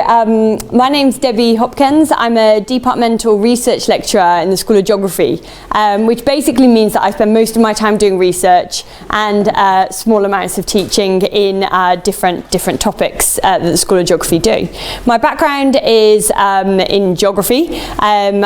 my name's Debbie Hopkins. I'm a departmental research lecturer in the School of Geography, which basically means that I spend most of my time doing research and small amounts of teaching in different topics that the School of Geography do. My background is in geography, and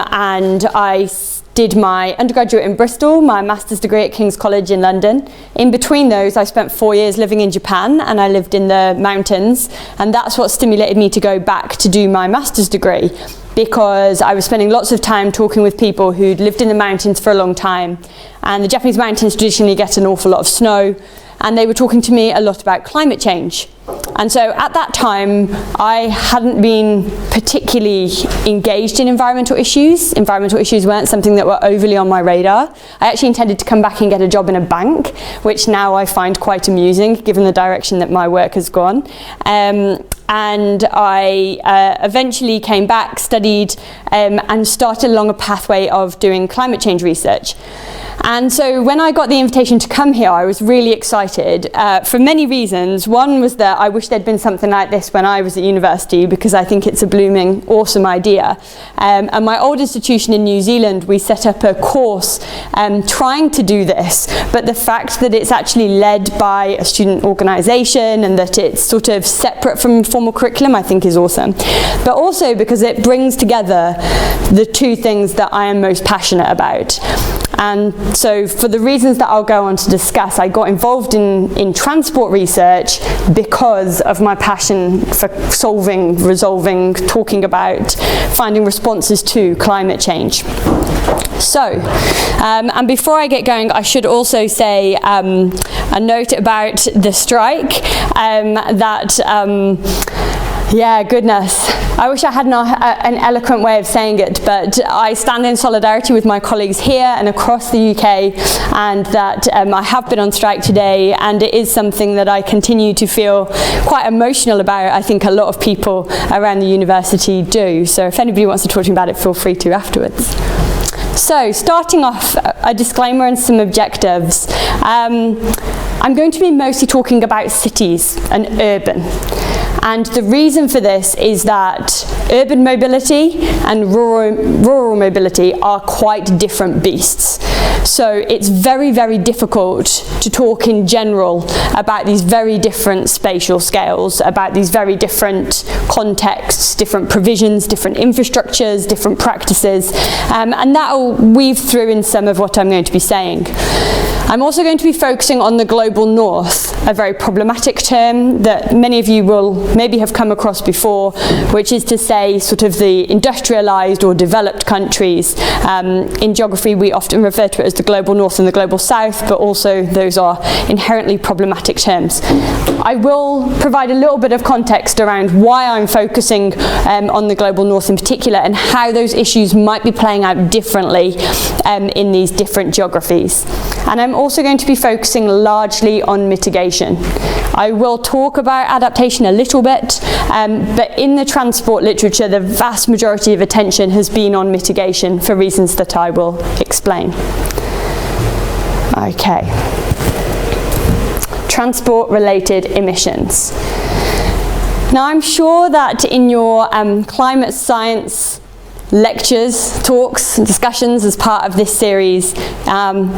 I did my undergraduate in Bristol, my master's degree at King's College in London. In between those, I spent 4 years living in Japan, and I lived in the mountains, and that's what stimulated me to go back to do my master's degree, because I was spending lots of time talking with people who'd lived in the mountains for a long time, and the Japanese mountains traditionally get an awful lot of snow, and they were talking to me a lot about climate change. And so at that time, I hadn't been particularly engaged in environmental issues. Environmental issues weren't something that were overly on my radar. I actually intended to come back and get a job in a bank, which now I find quite amusing, given the direction that my work has gone. And I eventually came back, studied, and started along a pathway of doing climate change research. And so when I got the invitation to come here, I was really excited for many reasons. One was that I wish there'd been something like this when I was at university, because I think it's a blooming, awesome idea. And my old institution in New Zealand, we set up a course trying to do this, but the fact that it's actually led by a student organisation and that it's sort of separate from formal curriculum, I think is awesome. But also because it brings together the two things that I am most passionate about. And so for the reasons that I'll go on to discuss, I got involved in transport research because of my passion for solving, resolving, talking about, finding responses to climate change. So, and before I get going, I should also say a note about the strike, yeah, goodness. I wish I had an eloquent way of saying it, but I stand in solidarity with my colleagues here and across the UK, and that I have been on strike today, and it is something that I continue to feel quite emotional about. I think a lot of people around the university do. So if anybody wants to talk to me about it, feel free to afterwards. So, starting off, a disclaimer and some objectives. I'm going to be mostly talking about cities and urban. And the reason for this is that urban mobility and rural mobility are quite different beasts. So it's very, very difficult to talk in general about these very different spatial scales, about these very different contexts, different provisions, different infrastructures, different practices, and that will weave through in some of what I'm going to be saying. I'm also going to be focusing on the global north, a very problematic term that many of you will maybe have come across before, which is to say sort of the industrialized or developed countries. In geography, we often refer to it as the global north and the global south, but also those are inherently problematic terms. I will provide a little bit of context around why I'm focusing on the global north in particular, and how those issues might be playing out differently in these different geographies. And I'm also going to be focusing largely on mitigation. I will talk about adaptation a little bit, but in the transport literature, the vast majority of attention has been on mitigation for reasons that I will explain. Okay. Transport-related emissions. Now, I'm sure that in your climate science lectures, talks, and discussions as part of this series,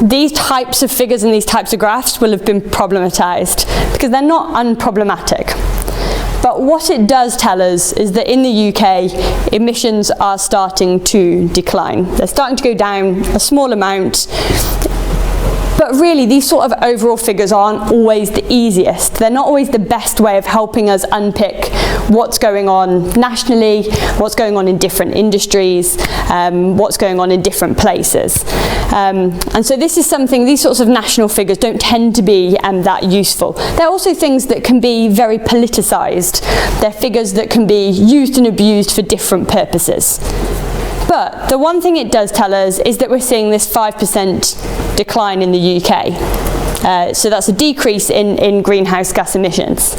these types of figures and these types of graphs will have been problematized because they're not unproblematic. But what it does tell us is that in the UK, emissions are starting to decline. They're starting to go down a small amount. But really, these sort of overall figures aren't always the easiest. They're not always the best way of helping us unpick what's going on nationally, what's going on in different industries, what's going on in different places. And so this is something, these sorts of national figures don't tend to be that useful. They're also things that can be very politicized. They're figures that can be used and abused for different purposes. But the one thing it does tell us is that we're seeing this 5% decline in the UK. So that's a decrease in greenhouse gas emissions.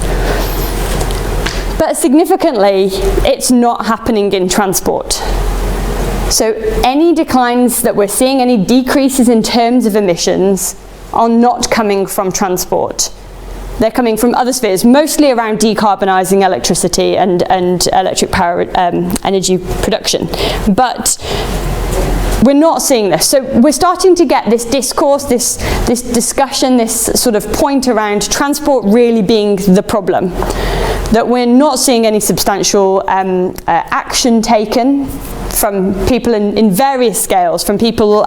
But significantly, it's not happening in transport. So any declines that we're seeing, any decreases in terms of emissions, are not coming from transport. They're coming from other spheres, mostly around decarbonising electricity and electric power energy production. But we're not seeing this. So we're starting to get this discourse, this discussion, this sort of point around transport really being the problem. That we're not seeing any substantial action taken from people in various scales, from people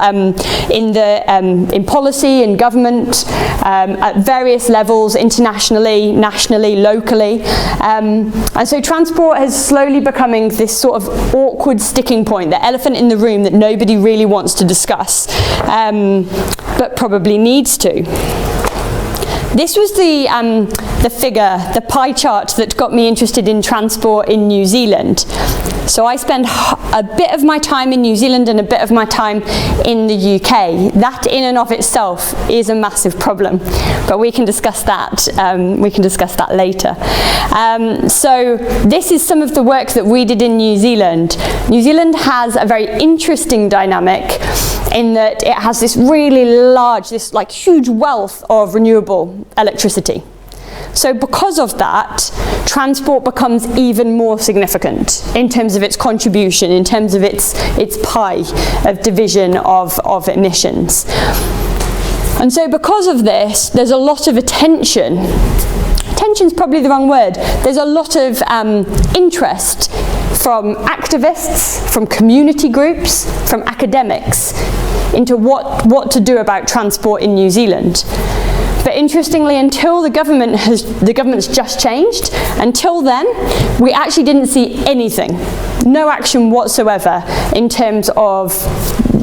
in policy, in government, at various levels, internationally, nationally, locally. And so transport is slowly becoming this sort of awkward sticking point, the elephant in the room that nobody really wants to discuss, but probably needs to. This was the figure, the pie chart that got me interested in transport in New Zealand. So I spend a bit of my time in New Zealand and a bit of my time in the UK. That in and of itself is a massive problem, but we can discuss that. Later. So this is some of the work that we did in New Zealand. New Zealand has a very interesting dynamic in that it has this really large, this like huge wealth of renewable electricity. So because of that, transport becomes even more significant in terms of its contribution, in terms of its pie of division of emissions. And so because of this, there's a lot of attention. Attention's probably the wrong word. There's a lot of interest from activists, from community groups, from academics into what to do about transport in New Zealand. But interestingly, until the government's just changed, until then, we actually didn't see anything, no action whatsoever in terms of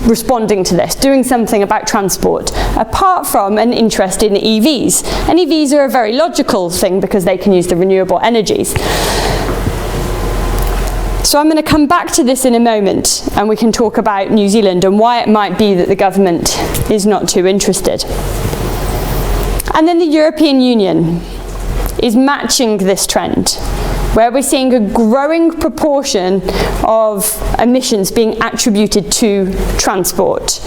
responding to this, doing something about transport, apart from an interest in EVs. And EVs are a very logical thing because they can use the renewable energies. So I'm going to come back to this in a moment, and we can talk about New Zealand and why it might be that the government is not too interested. And then the European Union is matching this trend, where we're seeing a growing proportion of emissions being attributed to transport.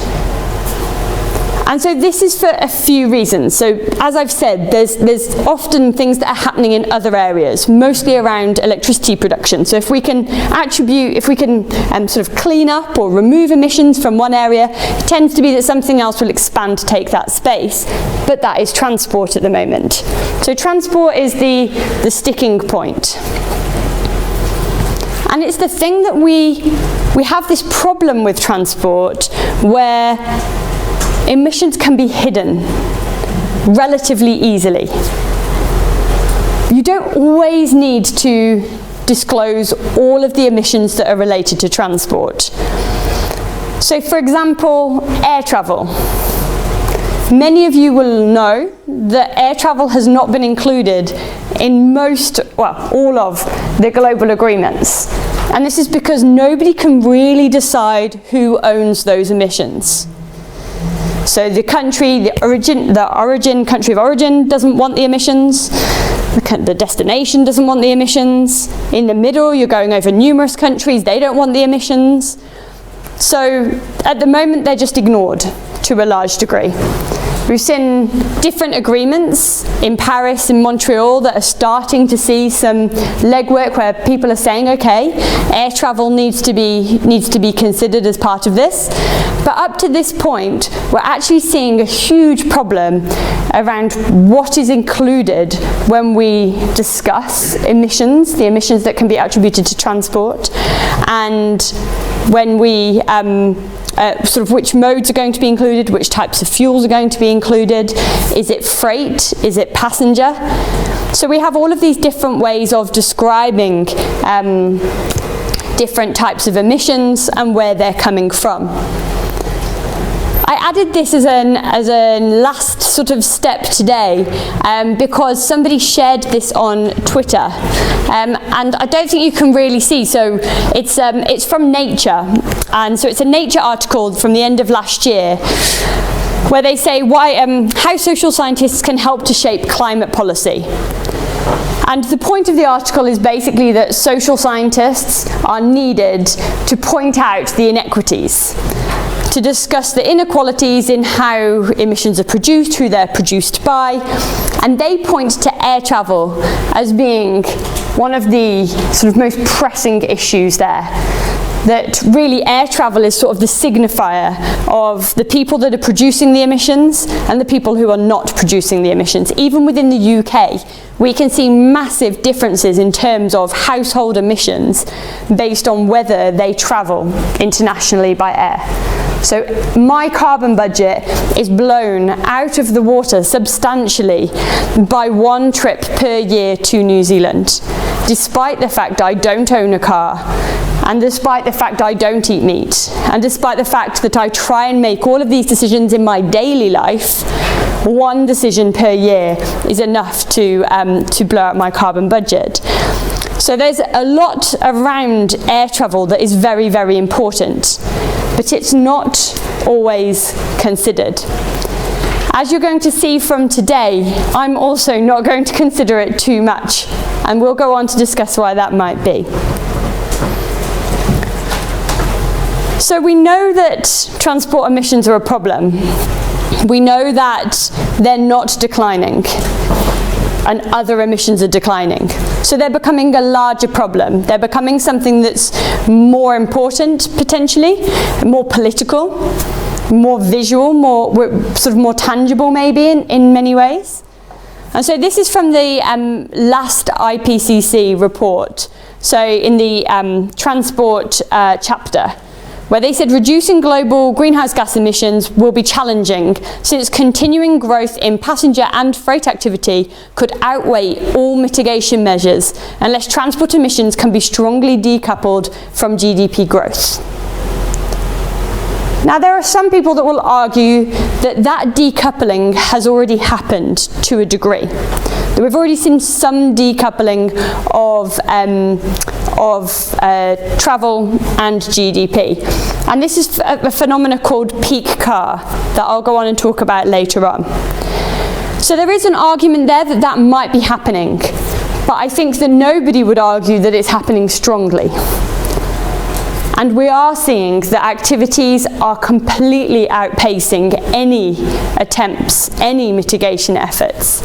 And so this is for a few reasons. So as I've said, there's often things that are happening in other areas, mostly around electricity production. So if we can sort of clean up or remove emissions from one area, it tends to be that something else will expand to take that space. But that is transport at the moment. So transport is the sticking point. And it's the thing that we have this problem with transport where emissions can be hidden relatively easily. You don't always need to disclose all of the emissions that are related to transport. So for example, air travel. Many of you will know that air travel has not been included in all of the global agreements. And this is because nobody can really decide who owns those emissions. So the country of origin doesn't want the emissions. The destination doesn't want the emissions. In the middle, you're going over numerous countries, they don't want the emissions. So at the moment, they're just ignored to a large degree. We've seen different agreements in Paris and Montreal that are starting to see some legwork where people are saying, okay, air travel needs to be considered as part of this. But up to this point, we're actually seeing a huge problem around what is included when we discuss emissions, the emissions that can be attributed to transport, and when we sort of which modes are going to be included, which types of fuels are going to be included, is it freight, is it passenger? So we have all of these different ways of describing different types of emissions and where they're coming from. I added this as a last sort of step today because somebody shared this on Twitter, and I don't think you can really see. So it's from Nature, and so it's a Nature article from the end of last year, where they say how social scientists can help to shape climate policy. And the point of the article is basically that social scientists are needed to point out the inequities, to discuss the inequalities in how emissions are produced, who they're produced by, and they point to air travel as being one of the sort of most pressing issues there. That really air travel is sort of the signifier of the people that are producing the emissions and the people who are not producing the emissions. Even within the UK, we can see massive differences in terms of household emissions based on whether they travel internationally by air. So my carbon budget is blown out of the water substantially by one trip per year to New Zealand, despite the fact I don't own a car, and despite the fact I don't eat meat, and despite the fact that I try and make all of these decisions in my daily life, one decision per year is enough to blow out my carbon budget. So there's a lot around air travel that is very, very important, but it's not always considered. As you're going to see from today, I'm also not going to consider it too much, and we'll go on to discuss why that might be. So we know that transport emissions are a problem. We know that they're not declining and other emissions are declining. So they're becoming a larger problem. They're becoming something that's more important, potentially, more political, more visual, more tangible maybe in many ways. And so this is from the last IPCC report, so in the transport chapter, where they said reducing global greenhouse gas emissions will be challenging since continuing growth in passenger and freight activity could outweigh all mitigation measures unless transport emissions can be strongly decoupled from GDP growth. Now, there are some people that will argue that that decoupling has already happened to a degree. That we've already seen some decoupling of travel and GDP. And this is a phenomenon called peak car that I'll go on and talk about later on. So there is an argument there that that might be happening, but I think that nobody would argue that it's happening strongly. And we are seeing that activities are completely outpacing any attempts, any mitigation efforts.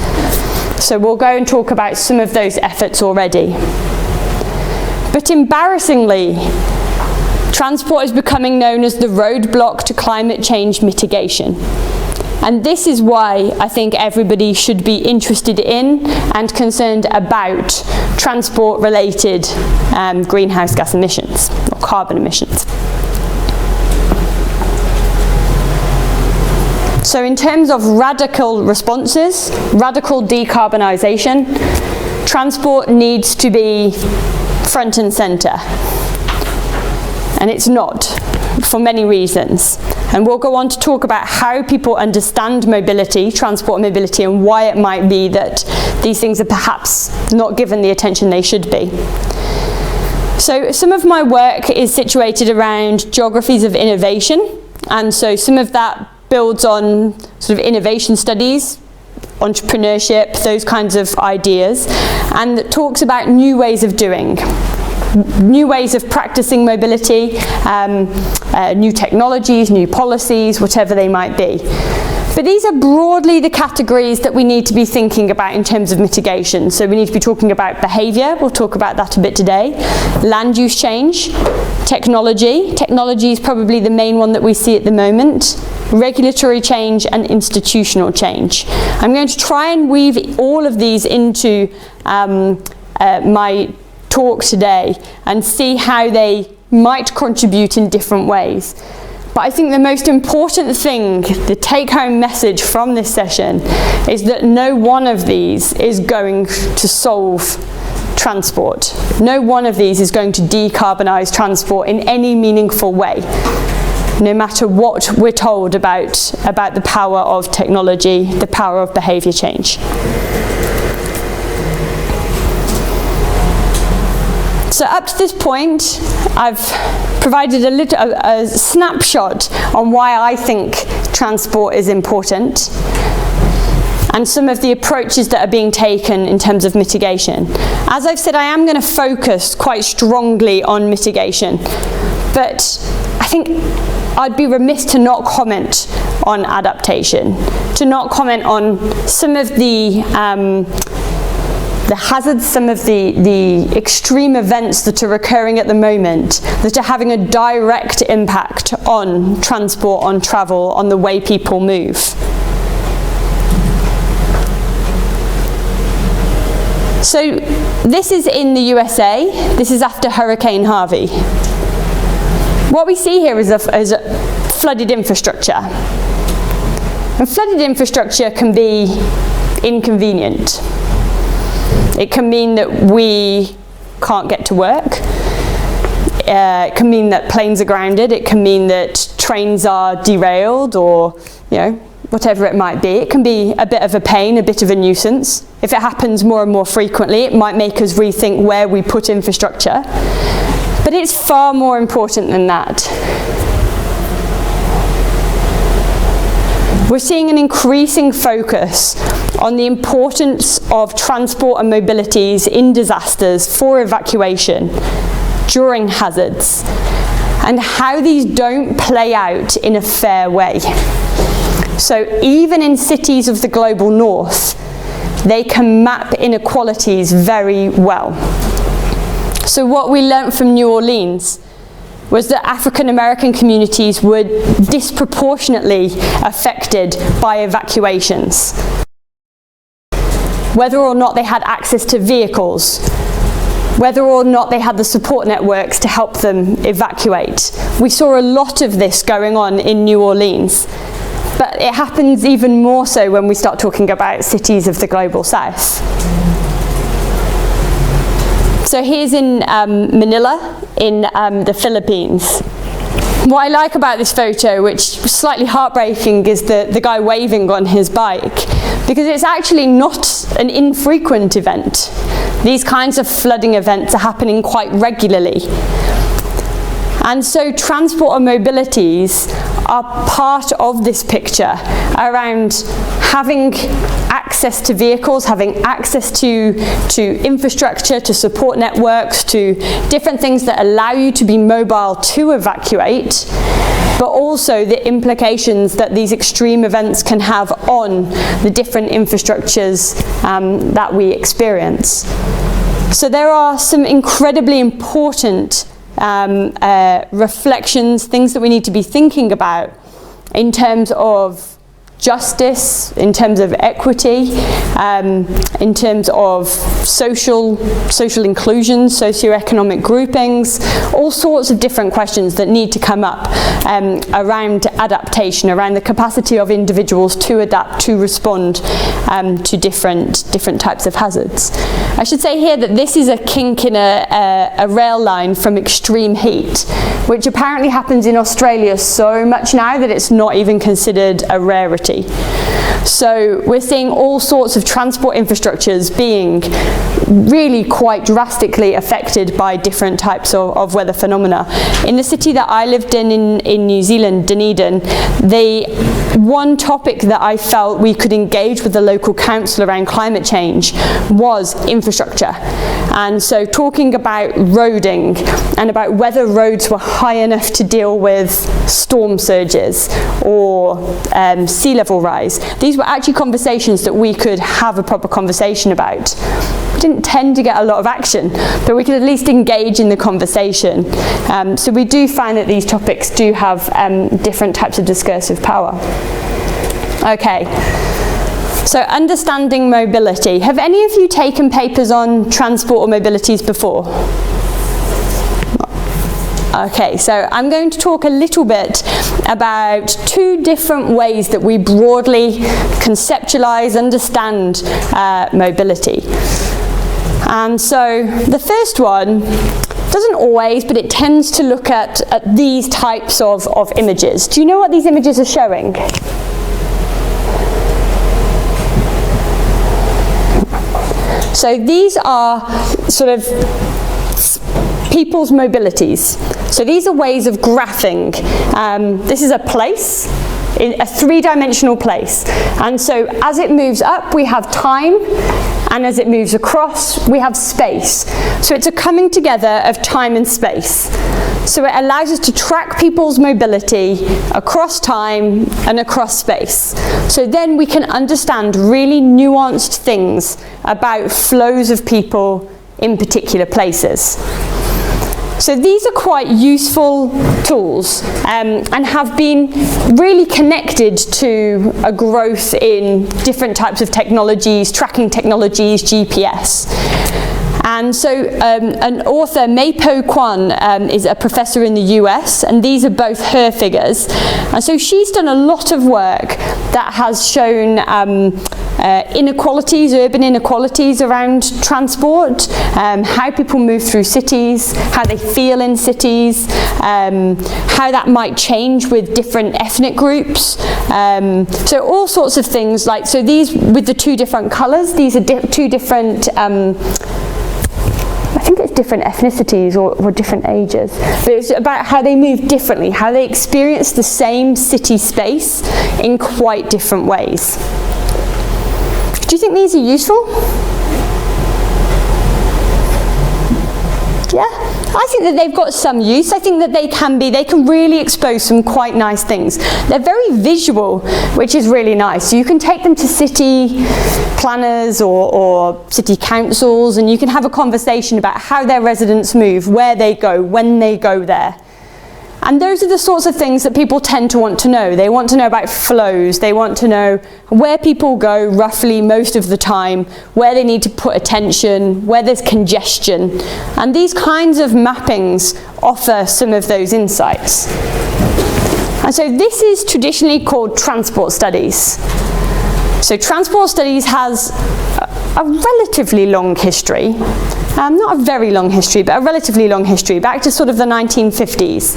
So we'll go and talk about some of those efforts already. But embarrassingly, transport is becoming known as the roadblock to climate change mitigation. And this is why I think everybody should be interested in and concerned about transport-related greenhouse gas emissions, or carbon emissions. So in terms of radical responses, radical decarbonisation, transport needs to be front and centre. And it's not, for many reasons. And we'll go on to talk about how people understand mobility, transport mobility, and why it might be that these things are perhaps not given the attention they should be. So some of my work is situated around geographies of innovation, and so some of that builds on sort of innovation studies, entrepreneurship, those kinds of ideas, and that talks about new ways of doing. New ways of practicing mobility, new technologies, new policies, whatever they might be. But these are broadly the categories that we need to be thinking about in terms of mitigation. So we need to be talking about behaviour, we'll talk about that a bit today, land use change, technology. Technology is probably the main one that we see at the moment, regulatory change and institutional change. I'm going to try and weave all of these into my talk today and see how they might contribute in different ways. But I think the most important thing, the take-home message from this session, is that no one of these is going to solve transport. No one of these is going to decarbonise transport in any meaningful way, no matter what we're told about the power of technology, the power of behaviour change. So up to this point, I've provided a snapshot on why I think transport is important and some of the approaches that are being taken in terms of mitigation. As I've said, I am going to focus quite strongly on mitigation, but I think I'd be remiss to not comment on adaptation, to not comment on some of the hazards, some of the extreme events that are occurring at the moment that are having a direct impact on transport, on travel, on the way people move. So this is in the USA. This is after Hurricane Harvey. What we see here is a flooded infrastructure. And flooded infrastructure can be inconvenient. It can mean that we can't get to work. It can mean that planes are grounded. It can mean that trains are derailed, or whatever it might be. It can be a bit of a pain, a bit of a nuisance. If it happens more and more frequently, it might make us rethink where we put infrastructure. But it's far more important than that. We're seeing an increasing focus on the importance of transport and mobilities in disasters for evacuation during hazards, and how these don't play out in a fair way. So even in cities of the global north, they can map inequalities very well. So what we learnt from New Orleans was that African American communities were disproportionately affected by evacuations. Whether or not they had access to vehicles, whether or not they had the support networks to help them evacuate. We saw a lot of this going on in New Orleans, but it happens even more so when we start talking about cities of the global south. So here's in Manila, in the Philippines. What I like about this photo, which was slightly heartbreaking, is the guy waving on his bike, because it's actually not an infrequent event. These kinds of flooding events are happening quite regularly. And so transport and mobilities are part of this picture around having access to vehicles, having access to infrastructure, to support networks, to different things that allow you to be mobile to evacuate, but also the implications that these extreme events can have on the different infrastructures that we experience. So there are some incredibly important reflections, things that we need to be thinking about in terms of justice, in terms of equity, in terms of social inclusion, socioeconomic groupings, all sorts of different questions that need to come up around adaptation, around the capacity of individuals to adapt, to respond to different types of hazards. I should say here that this is a kink in a rail line from extreme heat, which apparently happens in Australia so much now that it's not even considered a rarity. So we're seeing all sorts of transport infrastructures being really quite drastically affected by different types of weather phenomena. In the city that I lived in New Zealand, Dunedin, the one topic that I felt we could engage with the local council around climate change was infrastructure. And so talking about roading and about whether roads were high enough to deal with storm surges or sea level rise. These were actually conversations that we could have a proper conversation about. We didn't tend to get a lot of action, but we could at least engage in the conversation. So we do find that these topics do have different types of discursive power. Okay. So understanding mobility. Have any of you taken papers on transport or mobilities before? Okay, so I'm going to talk a little bit about two different ways that we broadly conceptualize, understand mobility. And so the first one doesn't always, but it tends to look at these types of images. Do you know what these images are showing? So these are sort of people's mobilities. So these are ways of graphing. This is a place, a three-dimensional place. And so as it moves up, we have time, and as it moves across, we have space. So it's a coming together of time and space. So it allows us to track people's mobility across time and across space. So then we can understand really nuanced things about flows of people in particular places. So these are quite useful tools and have been really connected to a growth in different types of technologies, tracking technologies, GPS. And so an author, Mei-Po Kwan, is a professor in the US, and these are both her figures. And so she's done a lot of work that has shown inequalities, urban inequalities around transport, how people move through cities, how they feel in cities, how that might change with different ethnic groups. So all sorts of things, like, so these with the two different colours, these are two different I think it's different ethnicities or different ages, but it's about how they move differently, how they experience the same city space in quite different ways. Do you think these are useful? Yeah, I think that they've got some use. I think that they can really expose some quite nice things. They're very visual, which is really nice. So you can take them to city planners or city councils, and you can have a conversation about how their residents move, where they go, when they go there. And those are the sorts of things that people tend to want to know. They want to know about flows. They want to know where people go roughly most of the time, where they need to put attention, where there's congestion. And these kinds of mappings offer some of those insights. And so this is traditionally called transport studies. So transport studies has a relatively long history. Not a very long history, but a relatively long history, back to sort of the 1950s.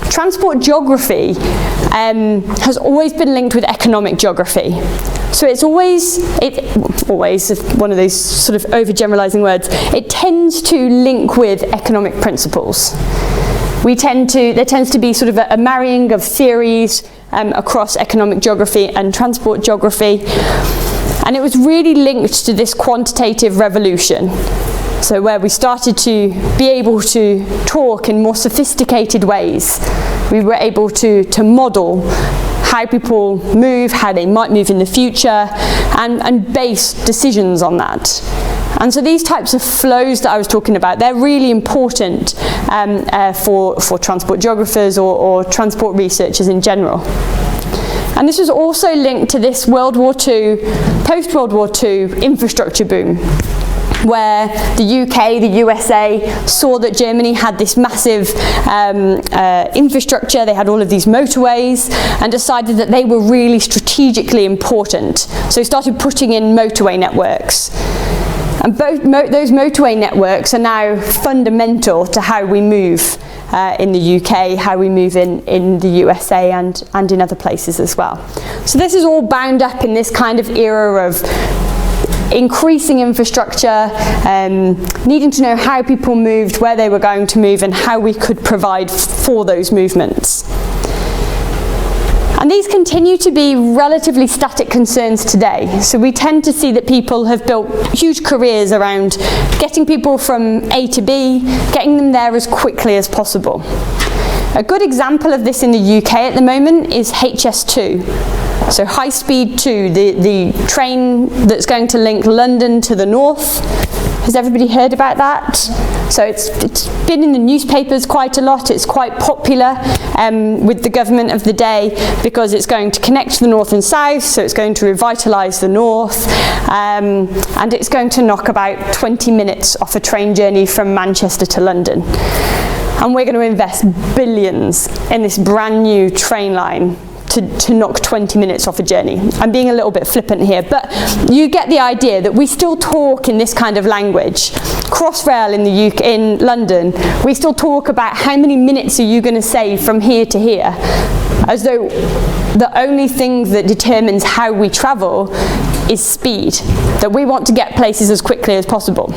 Transport geography has always been linked with economic geography. So it's always one of those sort of overgeneralizing words, it tends to link with economic principles. There tends to be sort of a marrying of theories across economic geography and transport geography. And it was really linked to this quantitative revolution. So where we started to be able to talk in more sophisticated ways. We were able to model how people move, how they might move in the future, and base decisions on that. And so these types of flows that I was talking about, they're really important for transport geographers or transport researchers in general. And this was also linked to this World War II, post-World War II infrastructure boom, where the UK, the USA saw that Germany had this massive infrastructure. They had all of these motorways and decided that they were really strategically important. So started putting in motorway networks. And those motorway networks are now fundamental to how we move in the UK, how we move in the USA and in other places as well. So this is all bound up in this kind of era of increasing infrastructure, needing to know how people moved, where they were going to move, and how we could provide for those movements. And these continue to be relatively static concerns today. So we tend to see that people have built huge careers around getting people from A to B, getting them there as quickly as possible. A good example of this in the UK at the moment is HS2. So High Speed 2, the train that's going to link London to the north. Has everybody heard about that? So it's been in the newspapers quite a lot. It's quite popular with the government of the day because it's going to connect the north and south, so it's going to revitalise the north, and it's going to knock about 20 minutes off a train journey from Manchester to London. And we're going to invest billions in this brand new train line to knock 20 minutes off a journey. I'm being a little bit flippant here, but you get the idea that we still talk in this kind of language. Crossrail in the UK, in London, we still talk about how many minutes are you going to save from here to here, as though the only thing that determines how we travel is speed, that we want to get places as quickly as possible.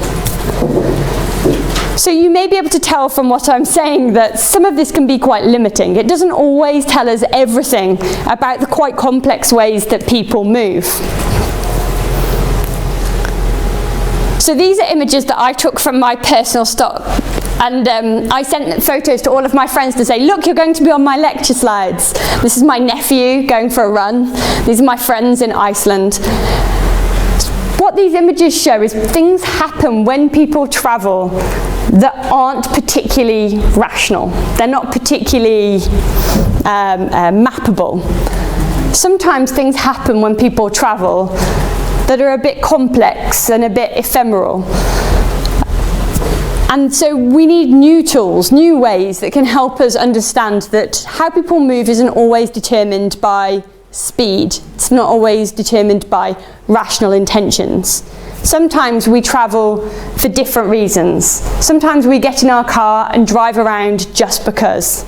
So you may be able to tell from what I'm saying that some of this can be quite limiting. It doesn't always tell us everything about the quite complex ways that people move. So these are images that I took from my personal stock And I sent photos to all of my friends to say, look, you're going to be on my lecture slides. This is my nephew going for a run. These are my friends in Iceland. What these images show is things happen when people travel that aren't particularly rational. They're not particularly mappable. Sometimes things happen when people travel that are a bit complex and a bit ephemeral. And so we need new tools, new ways that can help us understand that how people move isn't always determined by speed. It's not always determined by rational intentions. Sometimes we travel for different reasons. Sometimes we get in our car and drive around just because.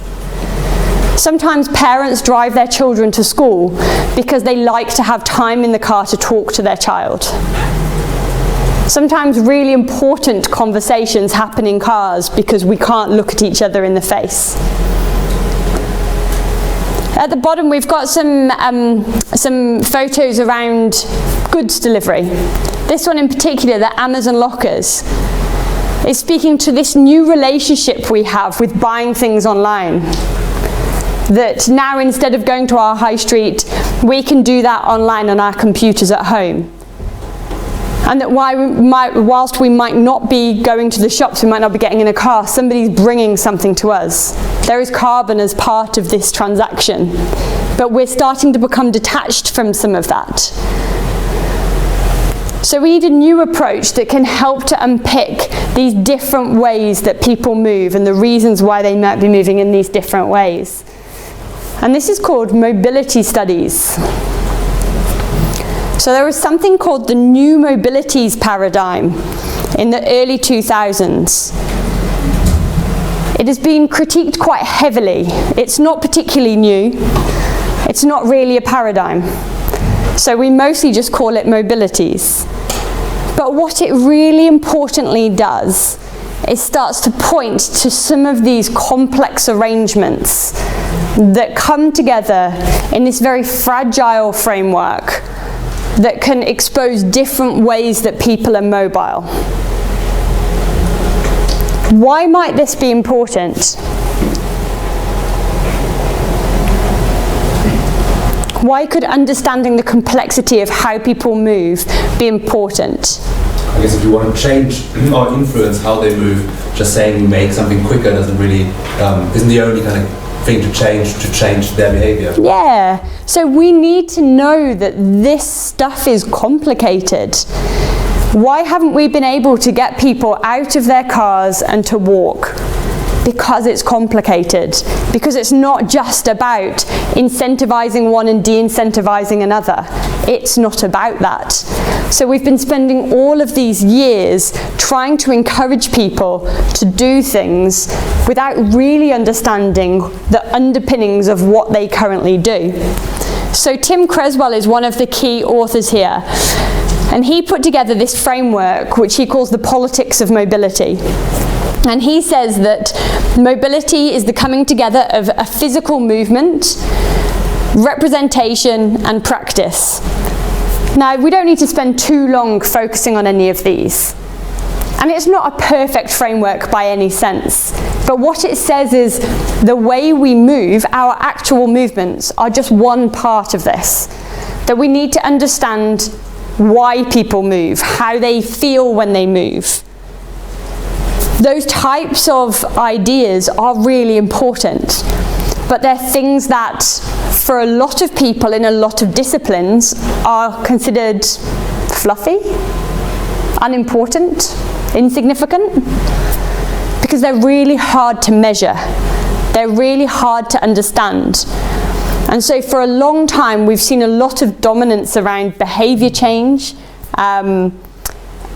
Sometimes parents drive their children to school because they like to have time in the car to talk to their child. Sometimes really important conversations happen in cars because we can't look at each other in the face. At the bottom we've got some photos around goods delivery. This one in particular, the Amazon lockers, is speaking to this new relationship we have with buying things online. That now instead of going to our high street, we can do that online on our computers at home. And that whilst we might not be going to the shops, we might not be getting in a car, somebody's bringing something to us. There is carbon as part of this transaction, but we're starting to become detached from some of that. So we need a new approach that can help to unpick these different ways that people move and the reasons why they might be moving in these different ways. And this is called mobility studies. So there was something called the new mobilities paradigm in the early 2000s. It has been critiqued quite heavily. It's not particularly new. It's not really a paradigm. So we mostly just call it mobilities. But what it really importantly does is starts to point to some of these complex arrangements that come together in this very fragile framework that can expose different ways that people are mobile. Why might this be important? Why could understanding the complexity of how people move be important? I guess if you want to change or influence how they move, just saying you make something quicker doesn't really, isn't the only kind of thing to change their behavior. Yeah, so we need to know that this stuff is complicated. Why haven't we been able to get people out of their cars and to walk? Because it's complicated. Because it's not just about incentivizing one and de-incentivizing another. It's not about that. So we've been spending all of these years trying to encourage people to do things without really understanding the underpinnings of what they currently do. So Tim Creswell is one of the key authors here. And he put together this framework which he calls the politics of mobility. And he says that mobility is the coming together of a physical movement, representation, and practice. Now, we don't need to spend too long focusing on any of these. And it's not a perfect framework by any sense. But what it says is the way we move, our actual movements, are just one part of this. That we need to understand why people move, how they feel when they move. Those types of ideas are really important, but they're things that for a lot of people in a lot of disciplines are considered fluffy, unimportant, insignificant, because they're really hard to measure. They're really hard to understand. And so for a long time we've seen a lot of dominance around behavior change,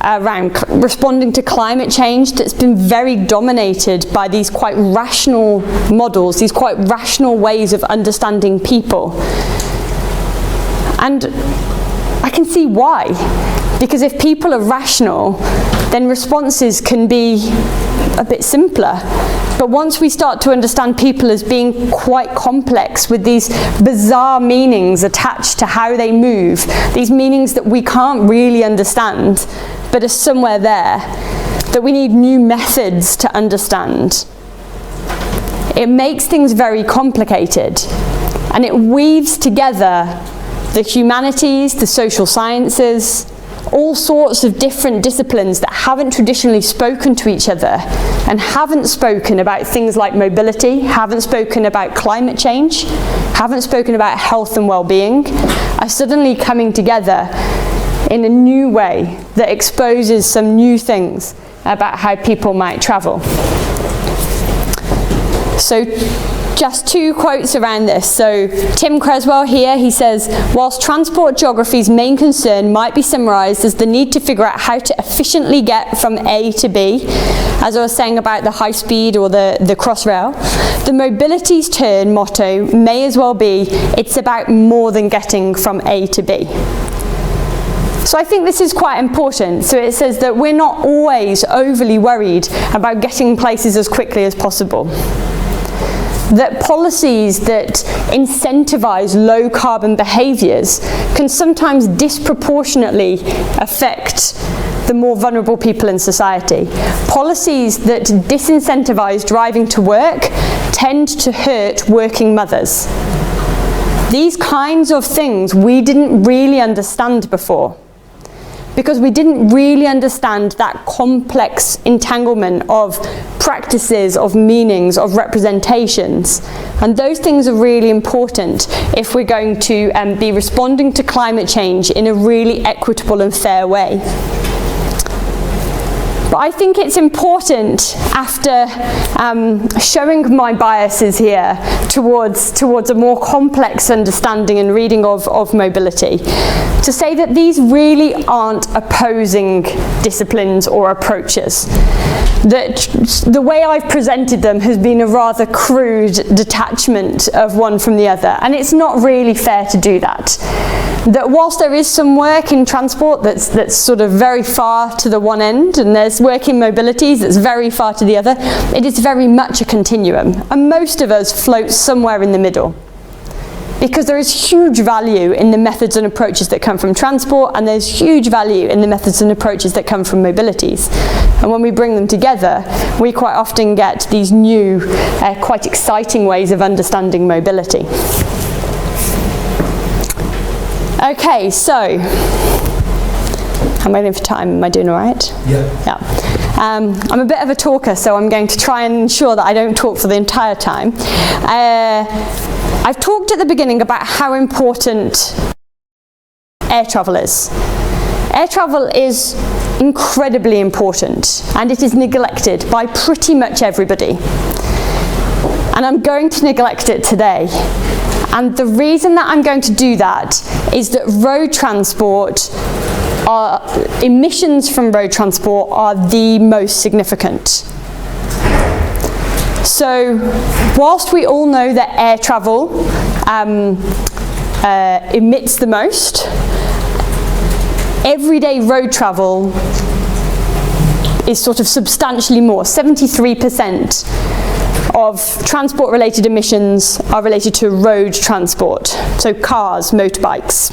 around responding to climate change that's been very dominated by these quite rational models, these quite rational ways of understanding people. And I can see why. Because if people are rational, then responses can be a bit simpler. But once we start to understand people as being quite complex with these bizarre meanings attached to how they move, these meanings that we can't really understand, but are somewhere there, that we need new methods to understand. It makes things very complicated, and it weaves together the humanities, the social sciences, all sorts of different disciplines that haven't traditionally spoken to each other and haven't spoken about things like mobility, haven't spoken about climate change, haven't spoken about health and well-being, are suddenly coming together in a new way that exposes some new things about how people might travel. So just two quotes around this. So Tim Creswell here, he says, whilst transport geography's main concern might be summarised as the need to figure out how to efficiently get from A to B, as I was saying about the high speed or the Crossrail, the mobility's turn motto may as well be, it's about more than getting from A to B. So I think this is quite important. So it says that we're not always overly worried about getting places as quickly as possible. That policies that incentivise low carbon behaviours can sometimes disproportionately affect the more vulnerable people in society. Policies that disincentivise driving to work tend to hurt working mothers. These kinds of things we didn't really understand before, because we didn't really understand that complex entanglement of practices, of meanings, of representations. And those things are really important if we're going to be responding to climate change in a really equitable and fair way. But I think it's important, after showing my biases here towards a more complex understanding and reading of mobility, to say that these really aren't opposing disciplines or approaches. That the way I've presented them has been a rather crude detachment of one from the other, and it's not really fair to do that. That whilst there is some work in transport that's sort of very far to the one end, and there's work in mobilities that's very far to the other, it is very much a continuum, and most of us float somewhere in the middle. Because there is huge value in the methods and approaches that come from transport, and there's huge value in the methods and approaches that come from mobilities. And when we bring them together, we quite often get these new, quite exciting ways of understanding mobility. Okay, so, I'm waiting for time. Am I doing all right? Yeah. I'm a bit of a talker, so I'm going to try and ensure that I don't talk for the entire time. I've talked at the beginning about how important air travel is. Air travel is incredibly important, and it is neglected by pretty much everybody. And I'm going to neglect it today. And the reason that I'm going to do that is that road transport, emissions from road transport are the most significant. So, whilst we all know that air travel emits the most, everyday road travel is sort of substantially more. 73% of transport-related emissions are related to road transport, so cars, motorbikes,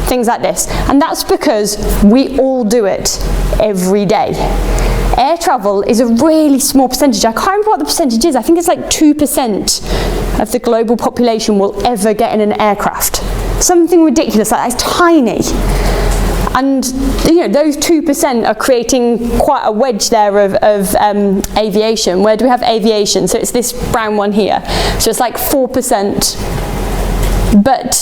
things like this. And that's because we all do it every day. Air travel is a really small percentage. I can't remember what the percentage is. I think it's like 2% of the global population will ever get in an aircraft. Something ridiculous, like that's tiny. And you know, those 2% are creating quite a wedge there of aviation. Where do we have aviation? So it's this brown one here. So it's like 4%. But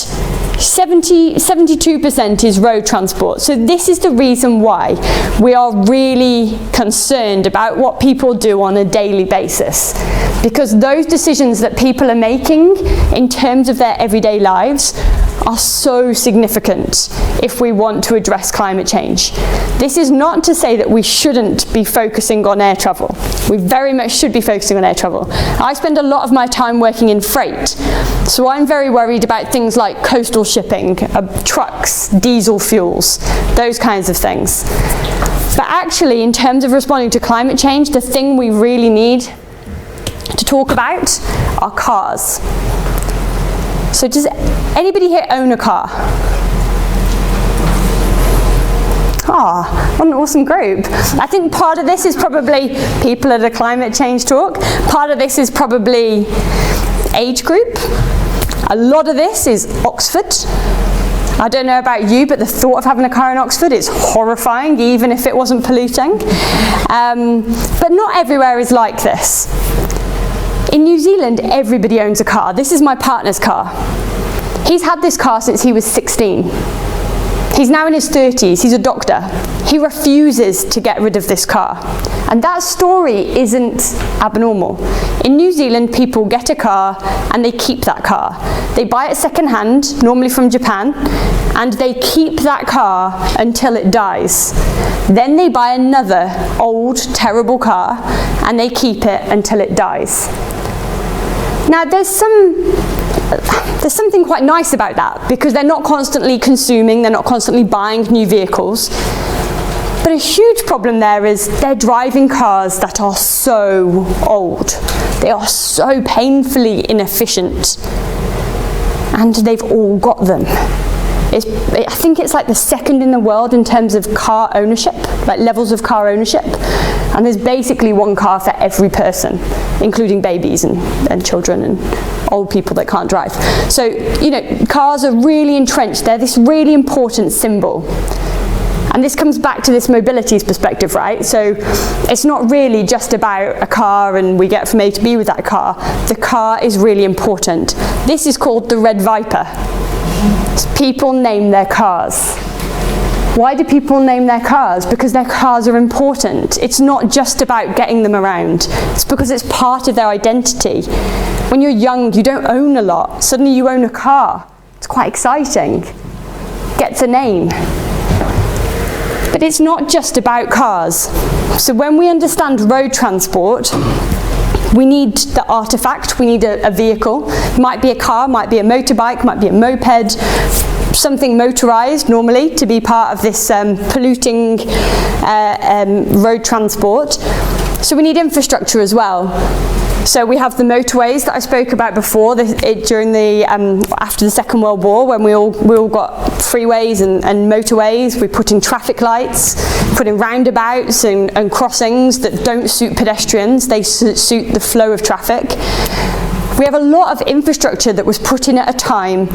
72% is road transport. So this is the reason why we are really concerned about what people do on a daily basis. Because those decisions that people are making in terms of their everyday lives are so significant if we want to address climate change. This is not to say that we shouldn't be focusing on air travel. We very much should be focusing on air travel. I spend a lot of my time working in freight, so I'm very worried about things like coastal shipping, trucks, diesel fuels, those kinds of things. But actually, in terms of responding to climate change, the thing we really need to talk about are cars. So does anybody here own a car? what an awesome group. I think part of this is probably people at a climate change talk. Part of this is probably age group. A lot of this is Oxford. I don't know about you, but the thought of having a car in Oxford is horrifying, even if it wasn't polluting. But not everywhere is like this. In New Zealand, everybody owns a car. This is my partner's car. He's had this car since he was 16. He's now in his 30s, he's a doctor. He refuses to get rid of this car. And that story isn't abnormal. In New Zealand, people get a car and they keep that car. They buy it second-hand, normally from Japan, and they keep that car until it dies. Then they buy another old, terrible car and they keep it until it dies. Now, there's something quite nice about that, because they're not constantly consuming, they're not constantly buying new vehicles. But a huge problem there is they're driving cars that are so old. They are so painfully inefficient. And they've all got them. I think it's like the second in the world in terms of car ownership, like levels of car ownership. And there's basically one car for every person, including babies and children and old people that can't drive. So, you know, cars are really entrenched. They're this really important symbol. And this comes back to this mobilities perspective, right? So it's not really just about a car and we get from A to B with that car. The car is really important. This is called the Red Viper. People name their cars. Why do people name their cars? Because their cars are important. It's not just about getting them around. It's because it's part of their identity. When you're young, you don't own a lot. Suddenly you own a car. It's quite exciting. Gets a name. But it's not just about cars. So when we understand road transport, we need the artifact, we need a vehicle. Might be a car, might be a motorbike, might be a moped, something motorized normally to be part of this polluting road transport. So we need infrastructure as well. So we have the motorways that I spoke about before, during the after the Second World War, when we all got freeways and motorways. We put in traffic lights, put in roundabouts and crossings that don't suit pedestrians. They suit the flow of traffic. We have a lot of infrastructure that was put in at a time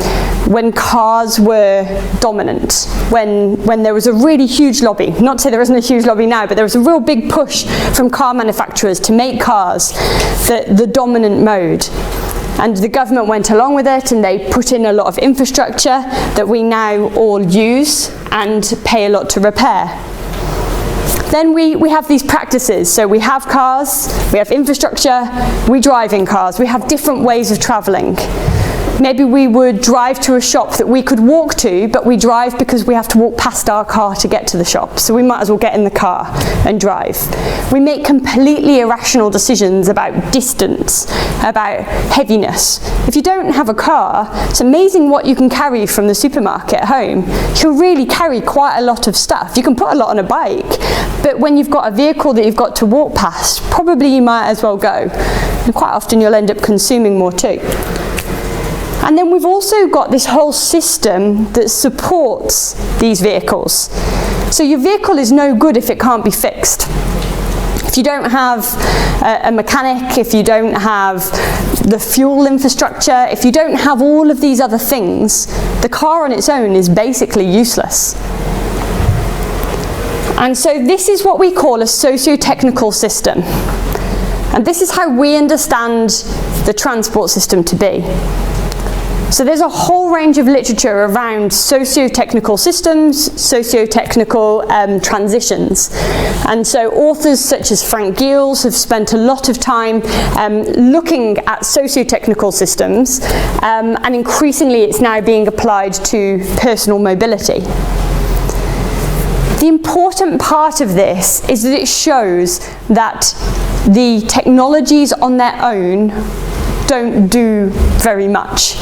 when cars were dominant, when there was a really huge lobby. Not to say there isn't a huge lobby now, but there was a real big push from car manufacturers to make cars the dominant mode. And the government went along with it and they put in a lot of infrastructure that we now all use and pay a lot to repair. Then we have these practices. So we have cars, we have infrastructure, we drive in cars. We have different ways of traveling. Maybe we would drive to a shop that we could walk to, but we drive because we have to walk past our car to get to the shop. So we might as well get in the car and drive. We make completely irrational decisions about distance, about heaviness. If you don't have a car, it's amazing what you can carry from the supermarket at home. You can really carry quite a lot of stuff. You can put a lot on a bike, but when you've got a vehicle that you've got to walk past, probably you might as well go. And quite often you'll end up consuming more too. And then we've also got this whole system that supports these vehicles. So your vehicle is no good if it can't be fixed. If you don't have a mechanic, if you don't have the fuel infrastructure, if you don't have all of these other things, the car on its own is basically useless. And so this is what we call a sociotechnical system. And this is how we understand the transport system to be. So there's a whole range of literature around socio-technical systems, socio-technical transitions. And so authors such as Frank Giels have spent a lot of time looking at socio-technical systems, and increasingly it's now being applied to personal mobility. The important part of this is that it shows that the technologies on their own don't do very much.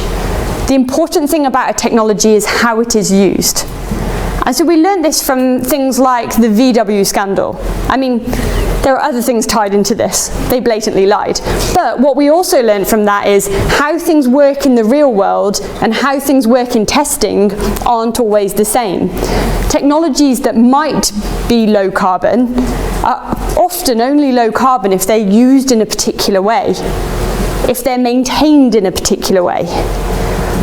The important thing about a technology is how it is used. And so we learned this from things like the VW scandal. I mean, There are other things tied into this. They blatantly lied. But what we also learned from that is how things work in the real world and how things work in testing aren't always the same. Technologies that might be low carbon are often only low carbon if they're used in a particular way, if they're maintained in a particular way.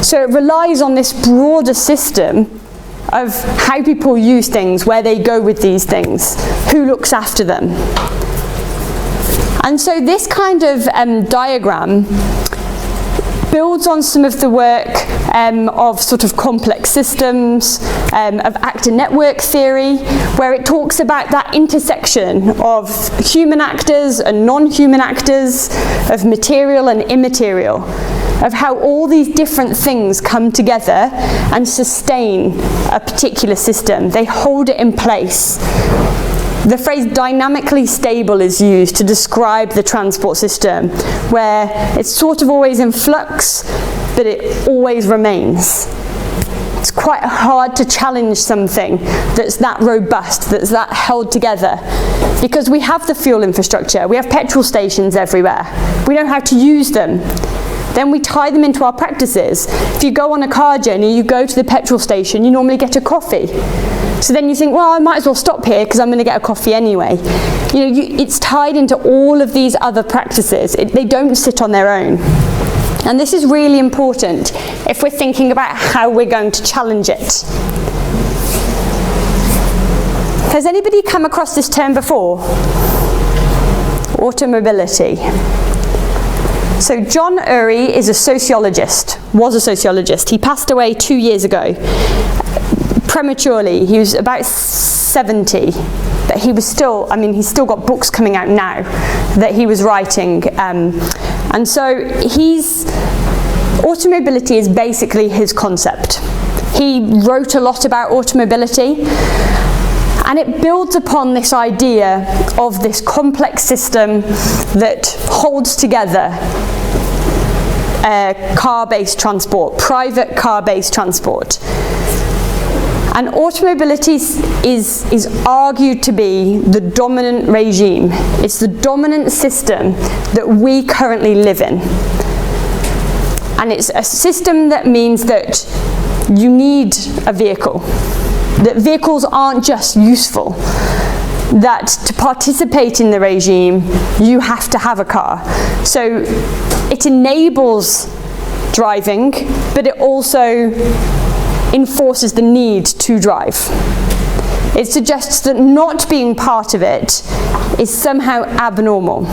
So it relies on this broader system of how people use things, where they go with these things, who looks after them. And so this kind of diagram builds on some of the work of sort of complex systems, of actor network theory, where it talks about that intersection of human actors and non-human actors, of material and immaterial, of how all these different things come together and sustain a particular system. They hold it in place. The phrase dynamically stable is used to describe the transport system, where it's sort of always in flux, but it always remains. It's quite hard to challenge something that's that robust, that's that held together, because we have the fuel infrastructure, we have petrol stations everywhere, we know how to use them. Then we tie them into our practices. If you go on a car journey, you go to the petrol station, you normally get a coffee. So then you think, well, I might as well stop here because I'm going to get a coffee anyway. You know, it's tied into all of these other practices. They don't sit on their own. And this is really important if we're thinking about how we're going to challenge it. Has anybody come across this term before? Automobility. So John Urey is a sociologist, was a sociologist. He passed away 2 years ago, prematurely. He was about 70, but he was still, I mean, he's still got books coming out now that he was writing. And so automobility is basically his concept. He wrote a lot about automobility, and it builds upon this idea of this complex system that holds together car-based transport, private car-based transport. And automobility is argued to be the dominant regime. It's the dominant system that we currently live in. And it's a system that means that you need a vehicle. That vehicles aren't just useful, that to participate in the regime, you have to have a car. So it enables driving, but it also enforces the need to drive. It suggests that not being part of it is somehow abnormal.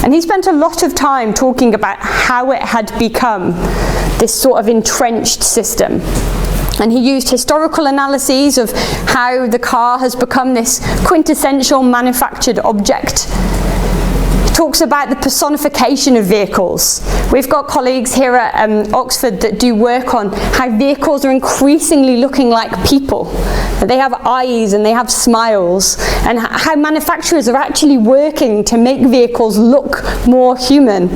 And he spent a lot of time talking about how it had become this sort of entrenched system. And he used historical analyses of how the car has become this quintessential manufactured object. He talks about the personification of vehicles. We've got colleagues here at Oxford that do work on how vehicles are increasingly looking like people. They have eyes and they have smiles, and how manufacturers are actually working to make vehicles look more human,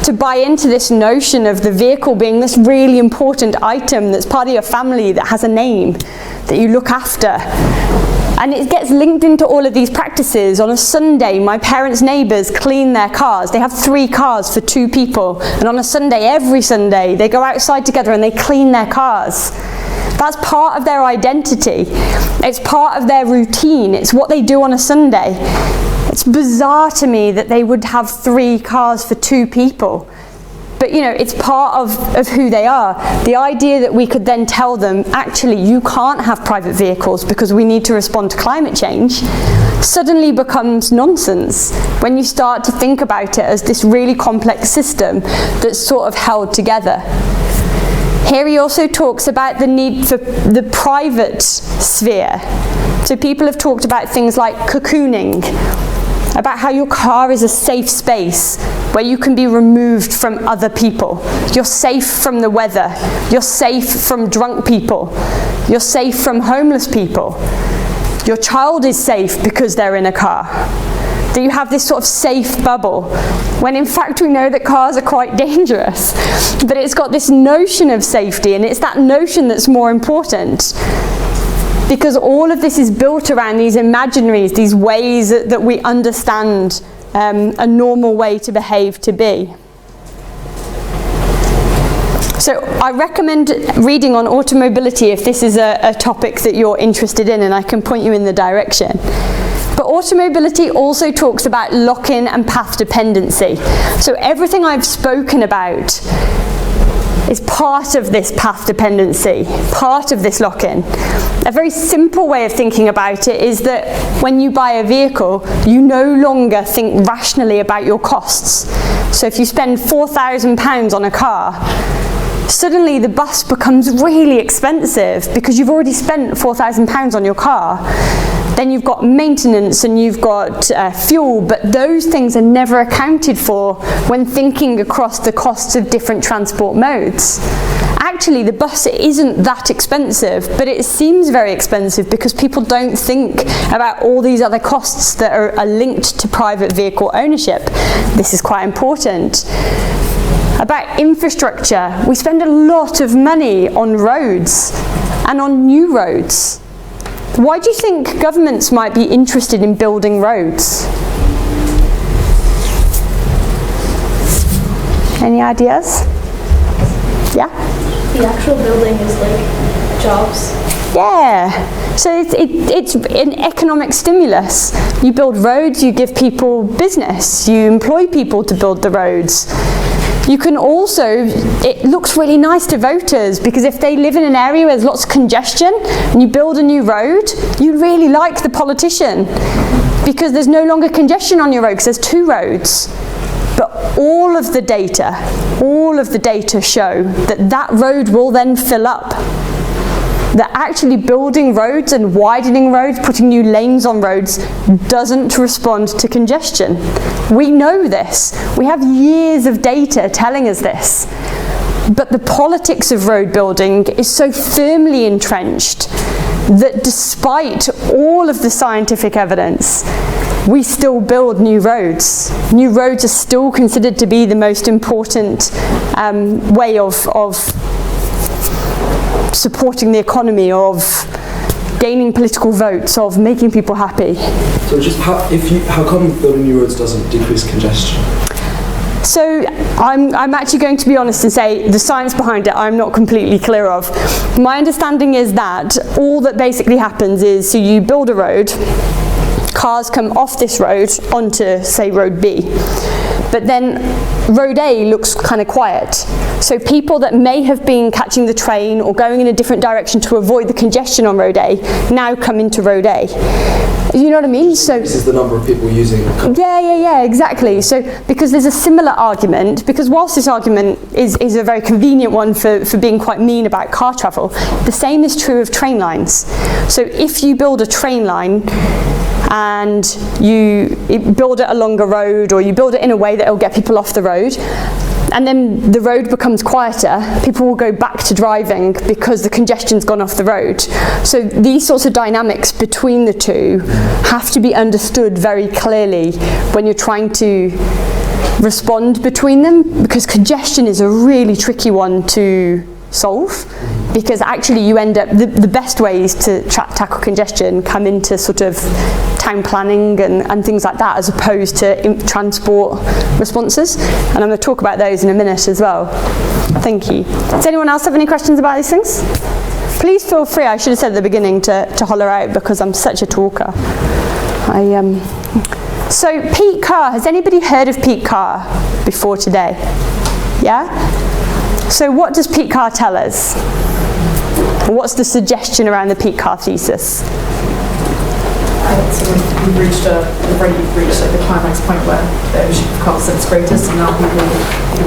to buy into this notion of the vehicle being this really important item that's part of your family, that has a name, that you look after. And it gets linked into all of these practices. On a Sunday, my parents' neighbours clean their cars. They have 3 cars for 2 people. And on a Sunday, every Sunday, they go outside together and they clean their cars. That's part of their identity. It's part of their routine. It's what they do on a Sunday. It's bizarre to me that they would have 3 cars for 2 people. But you know, it's part of who they are. The idea that we could then tell them, actually, you can't have private vehicles because we need to respond to climate change, suddenly becomes nonsense when you start to think about it as this really complex system that's sort of held together. Here he also talks about the need for the private sphere. So people have talked about things like cocooning, about how your car is a safe space where you can be removed from other people. You're safe from the weather. You're safe from drunk people. You're safe from homeless people. Your child is safe because they're in a car. That you have this sort of safe bubble, when in fact we know that cars are quite dangerous. But it's got this notion of safety, and it's that notion that's more important. because all of this is built around these imaginaries, these ways that we understand a normal way to behave to be. So I recommend reading on automobility if this is a topic that you're interested in, and I can point you in the direction. But automobility also talks about lock-in and path dependency. So everything I've spoken about is part of this path dependency, part of this lock-in. A very simple way of thinking about it is that when you buy a vehicle, you no longer think rationally about your costs. So if you spend £4,000 on a car, suddenly the bus becomes really expensive because you've already spent £4,000 on your car. Then you've got maintenance and you've got fuel, but those things are never accounted for when thinking across the costs of different transport modes. Actually, the bus isn't that expensive, but it seems very expensive because people don't think about all these other costs that are linked to private vehicle ownership. This is quite important. About infrastructure, we spend a lot of money on roads and on new roads. Why do you think governments might be interested in building roads? Any ideas? Yeah? The actual building is like jobs. Yeah, so it's an economic stimulus. You build roads, you give people business, you employ people to build the roads. You can also, it looks really nice to voters because if they live in an area where there's lots of congestion and you build a new road, you really like the politician because there's no longer congestion on your road because there's two roads. But all of the data show that that road will then fill up. That actually building roads and widening roads, putting new lanes on roads, doesn't respond to congestion. We know this. We have years of data telling us this. But the politics of road building is so firmly entrenched that despite all of the scientific evidence, we still build new roads. New roads are still considered to be the most important way of supporting the economy, of gaining political votes, of making people happy. So just how come building new roads doesn't decrease congestion? So I'm actually going to be honest and say the science behind it I'm not completely clear of. My understanding is that all that basically happens is, so you build a road, cars come off this road onto, say, road B. But then road A looks kind of quiet. So people that may have been catching the train or going in a different direction to avoid the congestion on road A now come into road A. You know what I mean? So this is the number of people using. Yeah, exactly. So because there's a similar argument, because whilst this argument is a very convenient one for being quite mean about car travel, the same is true of train lines. So if you build a train line and you build it along a road, or you build it in a way that will get people off the road, and then the road becomes quieter, people will go back to driving because the congestion's gone off the road. So these sorts of dynamics between the two have to be understood very clearly when you're trying to respond between them, because congestion is a really tricky one to solve, because actually you end up, the best ways to tackle congestion come into sort of town planning and things like that, as opposed to transport responses, and I'm going to talk about those in a minute as well. Thank you. Does anyone else have any questions about these things? Please feel free, I should have said at the beginning to holler out because I'm such a talker. So peak car, has anybody heard of peak car before today? Yeah? So what does peak car tell us? What's the suggestion around the peak car thesis? So we've already reached the climax point where the ownership of cars is greatest, and now people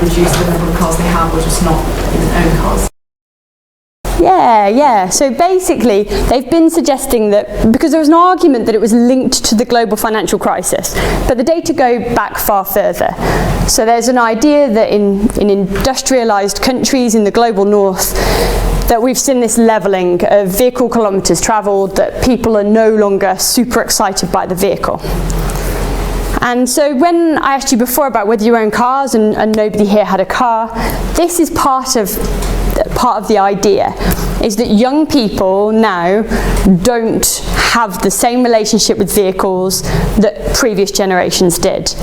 reduce the number of cars they have, or just not even own cars. Yeah. So basically, they've been suggesting that, because there was an argument that it was linked to the global financial crisis, but the data go back far further. So there's an idea that in industrialized countries in the global north, that we've seen this leveling of vehicle kilometers traveled, that people are no longer super excited by the vehicle. And so when I asked you before about whether you own cars and nobody here had a car, this is part of the idea. is that young people now don't have the same relationship with vehicles that previous generations did.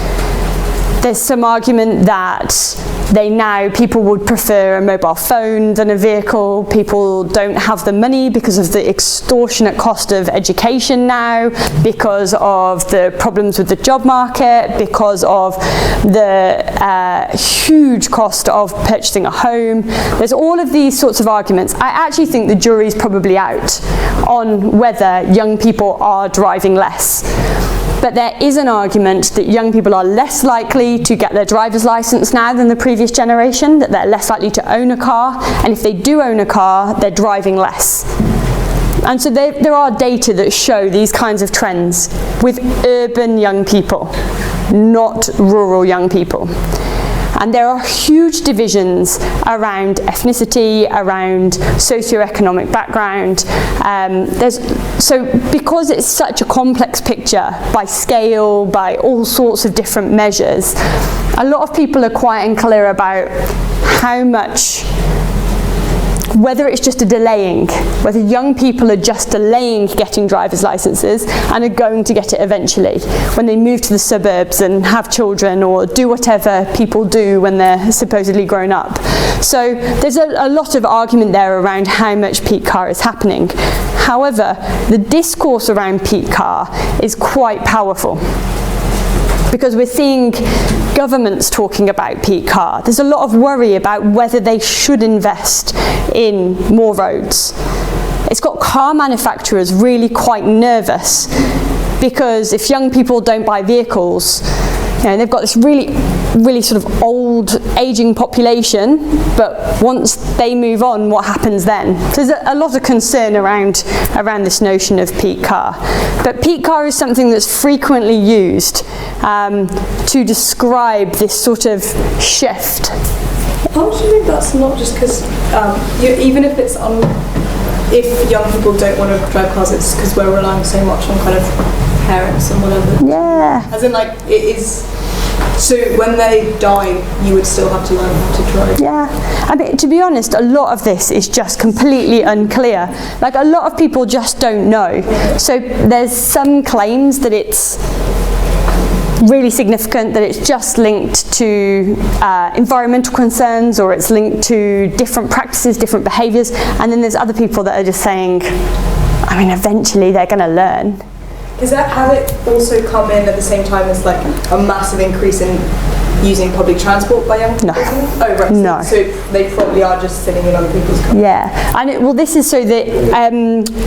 There's some argument that people would prefer a mobile phone than a vehicle. People don't have the money because of the extortionate cost of education now, because of the problems with the job market, because of the huge cost of purchasing a home. There's all of these sorts of arguments. I actually think the jury's probably out on whether young people are driving less. But there is an argument that young people are less likely to get their driver's license now than the previous generation, that they're less likely to own a car, and if they do own a car, they're driving less. And so there are data that show these kinds of trends with urban young people, not rural young people. And there are huge divisions around ethnicity, around socioeconomic background. So because it's such a complex picture by scale, by all sorts of different measures, a lot of people are quite unclear about how much, whether it's just a delaying, whether young people are just delaying getting driver's licenses and are going to get it eventually when they move to the suburbs and have children or do whatever people do when they're supposedly grown up. So there's a lot of argument there around how much peak car is happening. However, the discourse around peak car is quite powerful, because we're seeing governments talking about peak car. There's a lot of worry about whether they should invest in more roads. It's got car manufacturers really quite nervous, because if young people don't buy vehicles, they've got this really sort of old, aging population, but once they move on, what happens then? So there's a lot of concern around this notion of peak car. But peak car is something that's frequently used to describe this sort of shift. How much do you think that's not just because, even if it's if young people don't want to drive cars, it's because we're relying so much on kind of parents and whatever. Yeah. As in, like, it is. So when they die, you would still have to learn how to drive? Yeah, I mean, to be honest, a lot of this is just completely unclear. Like, a lot of people just don't know. So there's some claims that it's really significant, that it's just linked to environmental concerns, or it's linked to different practices, different behaviours, and then there's other people that are just saying, I mean, eventually they're going to learn. Has it also come in at the same time as like a massive increase in using public transport by young people? No. Oh, right. No. So they probably are just sitting in other people's cars. Yeah, and this is so that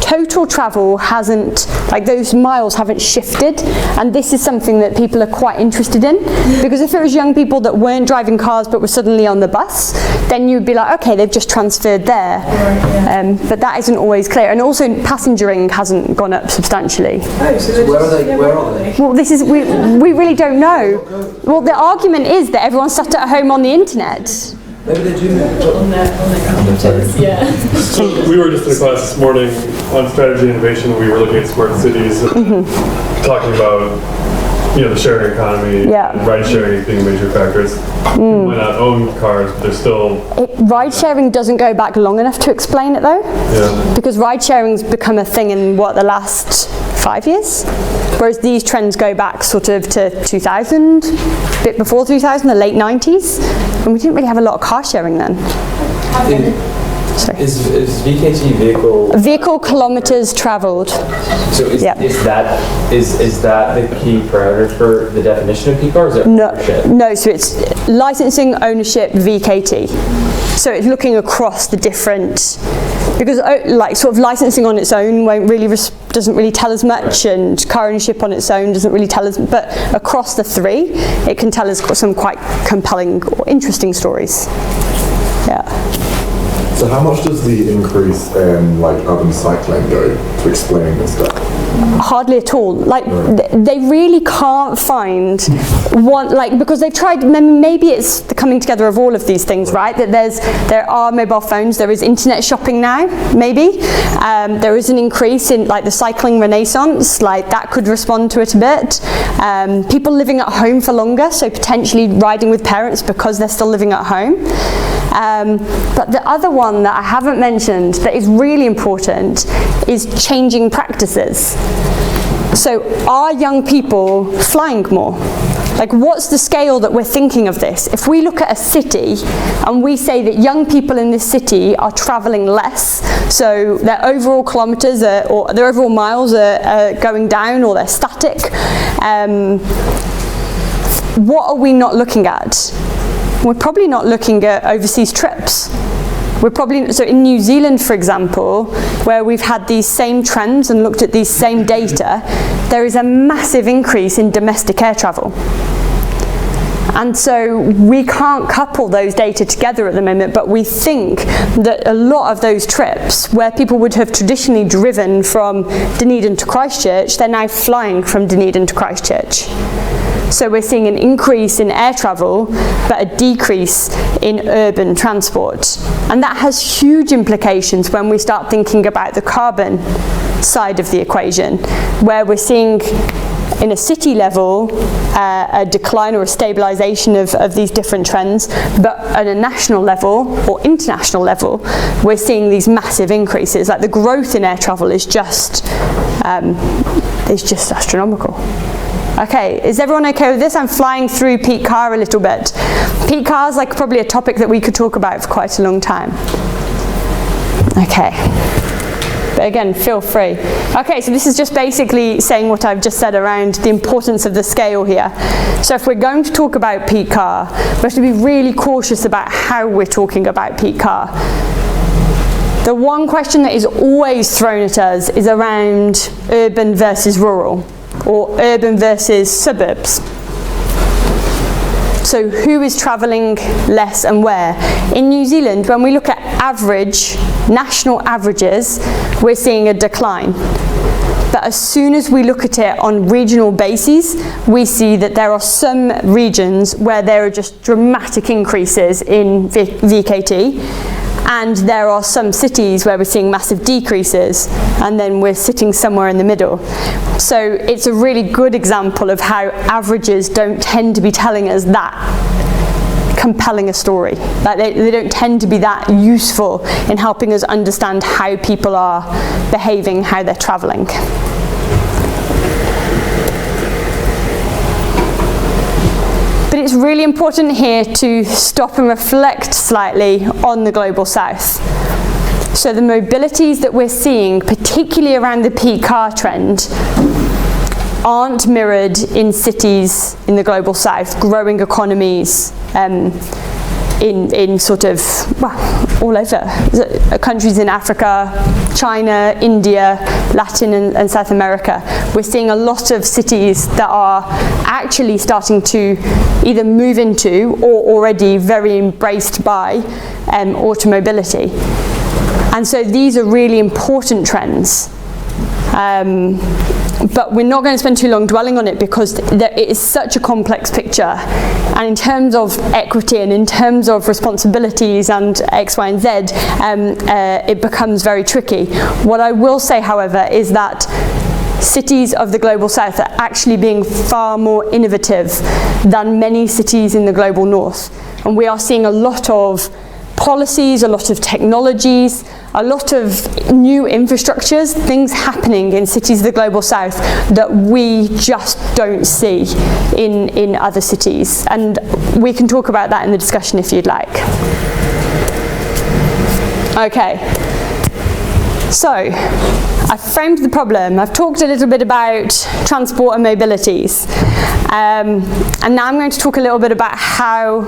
total travel hasn't, like, those miles haven't shifted, and this is something that people are quite interested in, because if it was young people that weren't driving cars but were suddenly on the bus, then you'd be like, okay, they've just transferred there. Right, yeah. But that isn't always clear, and also passengering hasn't gone up substantially. Oh, so where are they? Well, this is, we really don't know. Well, the argument is that everyone's sat at home on the internet. Maybe they do on their computers, yeah. So we were just in a class this morning on strategy innovation. We were looking at smart cities, talking about the sharing economy, and ride sharing being major factors. People might not own cars, but they're still... Ride sharing doesn't go back long enough to explain it, though. Yeah. Because ride sharing's become a thing in, the last 5 years? Whereas these trends go back sort of to 2000, a bit before 2000, the late 90s. And we didn't really have a lot of car sharing then. Sorry. Is VKT vehicle kilometers traveled? So is that the key parameter for the definition of peak car? Or is it ownership? No. So it's licensing, ownership, VKT. So it's looking across the different, because like sort of licensing on its own doesn't really tell us much, and car ownership on its own doesn't really tell us. But across the three, it can tell us some quite compelling or interesting stories. Yeah. So how much does the increase in urban cycling go to explaining this stuff? Hardly at all. They really can't find because they've tried, maybe it's the coming together of all of these things, right? That there are mobile phones, there is internet shopping now, maybe. There is an increase in like the cycling renaissance, like that could respond to it a bit. People living at home for longer, so potentially riding with parents because they're still living at home. But the other one that I haven't mentioned that is really important is changing practices. So are young people flying more? Like, what's the scale that we're thinking of this? If we look at a city and we say that young people in this city are traveling less, so their overall kilometers or their overall miles are going down, or they're static, what are we not looking at? We're probably not looking at overseas trips. So in New Zealand, for example, where we've had these same trends and looked at these same data, there is a massive increase in domestic air travel. And so we can't couple those data together at the moment, but we think that a lot of those trips where people would have traditionally driven from Dunedin to Christchurch, they're now flying from Dunedin to Christchurch. So we're seeing an increase in air travel, but a decrease in urban transport. And that has huge implications when we start thinking about the carbon side of the equation, where we're seeing in a city level a decline or a stabilization of these different trends, but at a national level or international level, we're seeing these massive increases. Like the growth in air travel is just astronomical. Okay, is everyone okay with this? I'm flying through peak car a little bit. Peak car is like probably a topic that we could talk about for quite a long time. Okay, but again, feel free. Okay, so this is just basically saying what I've just said around the importance of the scale here. So if we're going to talk about peak car, we have to be really cautious about how we're talking about peak car. The one question that is always thrown at us is around urban versus rural, or urban versus suburbs. So who is travelling less and where? In New Zealand, when we look at national averages, we're seeing a decline. But as soon as we look at it on regional bases, we see that there are some regions where there are just dramatic increases in VKT. And there are some cities where we're seeing massive decreases, and then we're sitting somewhere in the middle. So it's a really good example of how averages don't tend to be telling us that compelling a story. Like they don't tend to be that useful in helping us understand how people are behaving, how they're travelling. But it's really important here to stop and reflect slightly on the global south. So the mobilities that we're seeing, particularly around the peak car trend, aren't mirrored in cities in the global south, growing economies in sort of, well, all over. Countries in Africa, China, India, Latin and South America. We're seeing a lot of cities that are actually starting to either move into or already very embraced by automobility. And so these are really important trends. But we're not going to spend too long dwelling on it because it is such a complex picture. And in terms of equity and in terms of responsibilities and X, Y, and Z, it becomes very tricky. What I will say, however, is that cities of the global south are actually being far more innovative than many cities in the global north. And we are seeing a lot of policies, a lot of technologies, a lot of new infrastructures, things happening in cities of the global south that we just don't see in other cities. And we can talk about that in the discussion if you'd like. Okay, so I've framed the problem. I've talked a little bit about transport and mobilities. And now I'm going to talk a little bit about how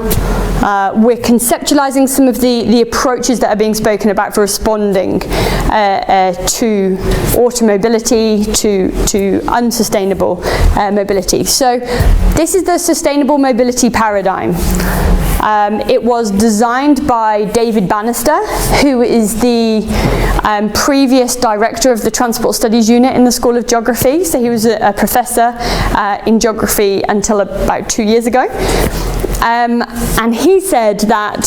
We're conceptualizing some of the approaches that are being spoken about for responding to automobility, to unsustainable mobility. So this is the sustainable mobility paradigm. It was designed by David Bannister, who is the previous director of the Transport Studies Unit in the School of Geography. So he was a professor in geography until about 2 years ago. And he said that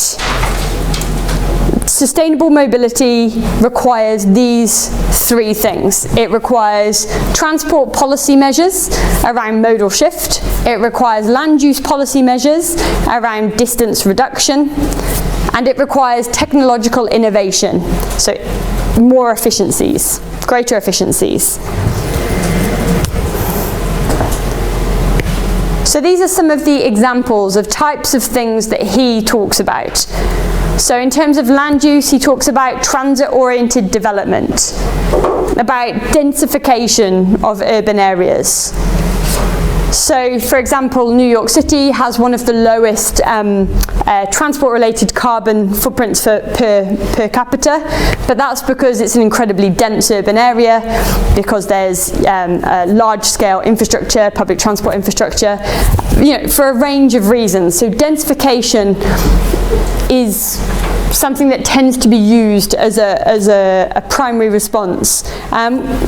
sustainable mobility requires these three things. It requires transport policy measures around modal shift. It requires land use policy measures around distance reduction. And it requires technological innovation, so more efficiencies, greater efficiencies. So these are some of the examples of types of things that he talks about. So in terms of land use, he talks about transit-oriented development, about densification of urban areas. So, for example, New York City has one of the lowest transport-related carbon footprints per capita, but that's because it's an incredibly dense urban area, because there's large-scale infrastructure, public transport infrastructure, for a range of reasons. So densification is something that tends to be used as a primary response,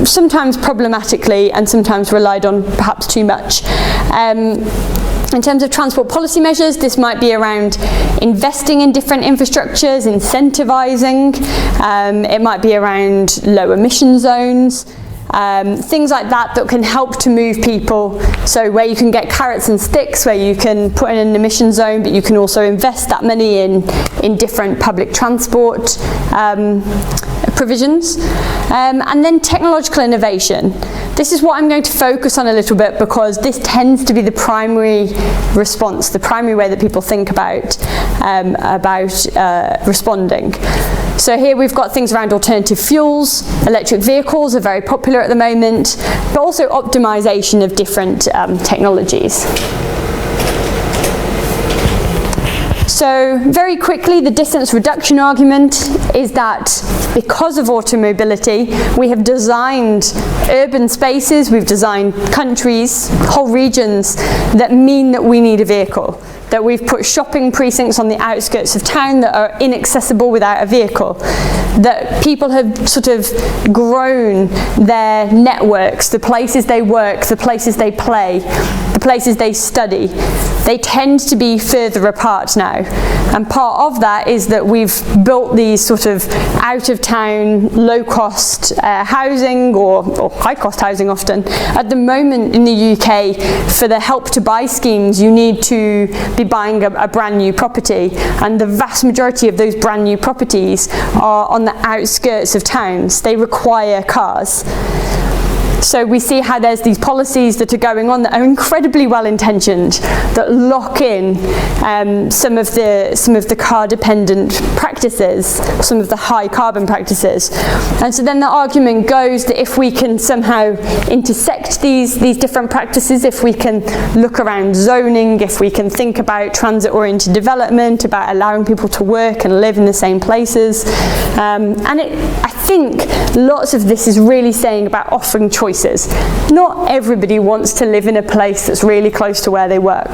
sometimes problematically and sometimes relied on perhaps too much. In terms of transport policy measures, this might be around investing in different infrastructures, incentivizing, it might be around low emission zones, things like that can help to move people. So where you can get carrots and sticks, where you can put in an emission zone, but you can also invest that money in different public transport provisions. And then technological innovation. This is what I'm going to focus on a little bit, because this tends to be the primary response, the primary way that people think about responding. So here we've got things around alternative fuels. Electric vehicles are very popular at the moment, but also optimization of different technologies. So very quickly, the distance reduction argument is that because of automobility, we have designed urban spaces, we've designed countries, whole regions that mean that we need a vehicle. That we've put shopping precincts on the outskirts of town that are inaccessible without a vehicle. That people have sort of grown their networks, the places they work, the places they play, the places they study. They tend to be further apart now. And part of that is that we've built these sort of out-of-town, low-cost housing, or high-cost housing often. At the moment in the UK, for the Help to Buy schemes, you need to be buying a brand new property, and the vast majority of those brand new properties are on the outskirts of towns. They require cars. So we see how there's these policies that are going on that are incredibly well intentioned, that lock in some of the car dependent practices, some of the high carbon practices. And so then the argument goes that if we can somehow intersect these different practices, if we can look around zoning, if we can think about transit oriented development, about allowing people to work and live in the same places, I think lots of this is really saying about offering choices. Not everybody wants to live in a place that's really close to where they work.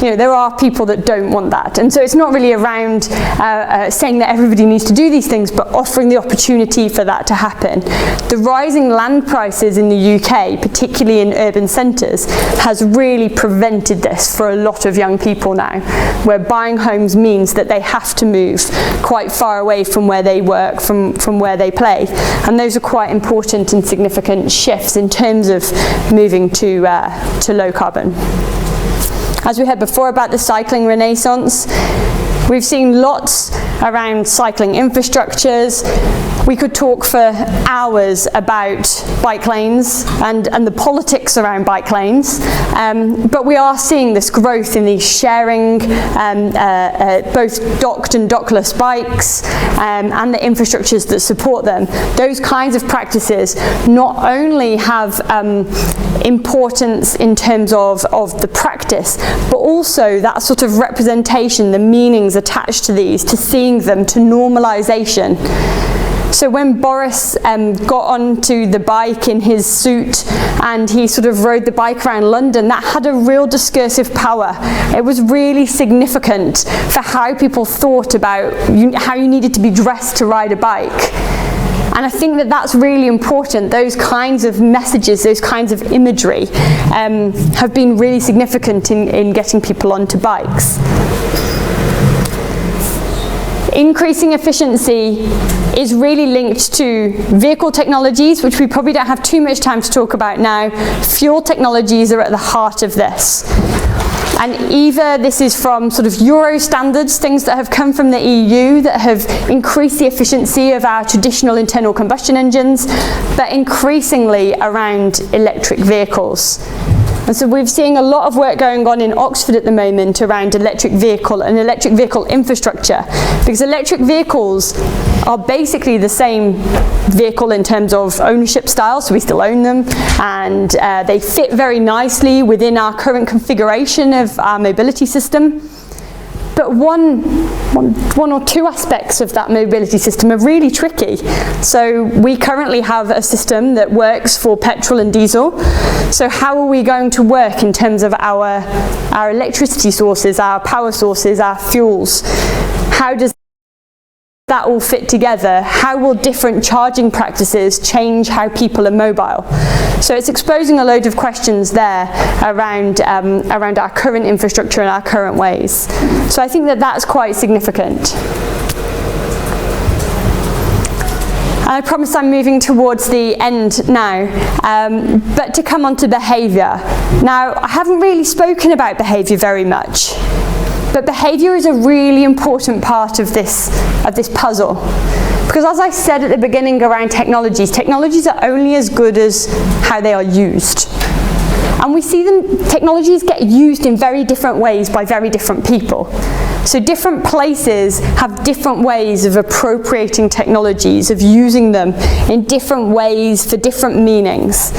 There are people that don't want that. And so it's not really around saying that everybody needs to do these things, but offering the opportunity for that to happen. The rising land prices in the UK, particularly in urban centres, has really prevented this for a lot of young people now, where buying homes means that they have to move quite far away from where they work, from where they play. And those are quite important and significant shifts in terms of moving to low carbon. As we heard before about the cycling renaissance, we've seen lots around cycling infrastructures, We could talk for hours about bike lanes and the politics around bike lanes, but we are seeing this growth in these sharing, both docked and dockless bikes, and the infrastructures that support them. Those kinds of practices not only have importance in terms of the practice, but also that sort of representation, the meanings attached to these, to seeing them, to normalization. So when Boris got onto the bike in his suit and he sort of rode the bike around London, that had a real discursive power. It was really significant for how people thought about how you needed to be dressed to ride a bike. And I think that that's really important. Those kinds of messages, those kinds of imagery have been really significant in getting people onto bikes. Increasing efficiency is really linked to vehicle technologies, which we probably don't have too much time to talk about now. Fuel technologies are at the heart of this. And either this is from sort of Euro standards, things that have come from the EU that have increased the efficiency of our traditional internal combustion engines, but increasingly around electric vehicles. And so we're seeing a lot of work going on in Oxford at the moment around electric vehicle and electric vehicle infrastructure, because electric vehicles are basically the same vehicle in terms of ownership style, so we still own them, and they fit very nicely within our current configuration of our mobility system. But one or two aspects of that mobility system are really tricky. So we currently have a system that works for petrol and diesel. So how are we going to work in terms of our electricity sources, our power sources, our fuels? How does that all fit together? How will different charging practices change how people are mobile? So it's exposing a load of questions there around our current infrastructure and our current ways. So I think that that's quite significant. I promise I'm moving towards the end now, but to come on to behaviour. Now, I haven't really spoken about behaviour very much, but behaviour is a really important part of this puzzle. Because as I said at the beginning around technologies are only as good as how they are used. And we see technologies get used in very different ways by very different people. So different places have different ways of appropriating technologies, of using them in different ways for different meanings.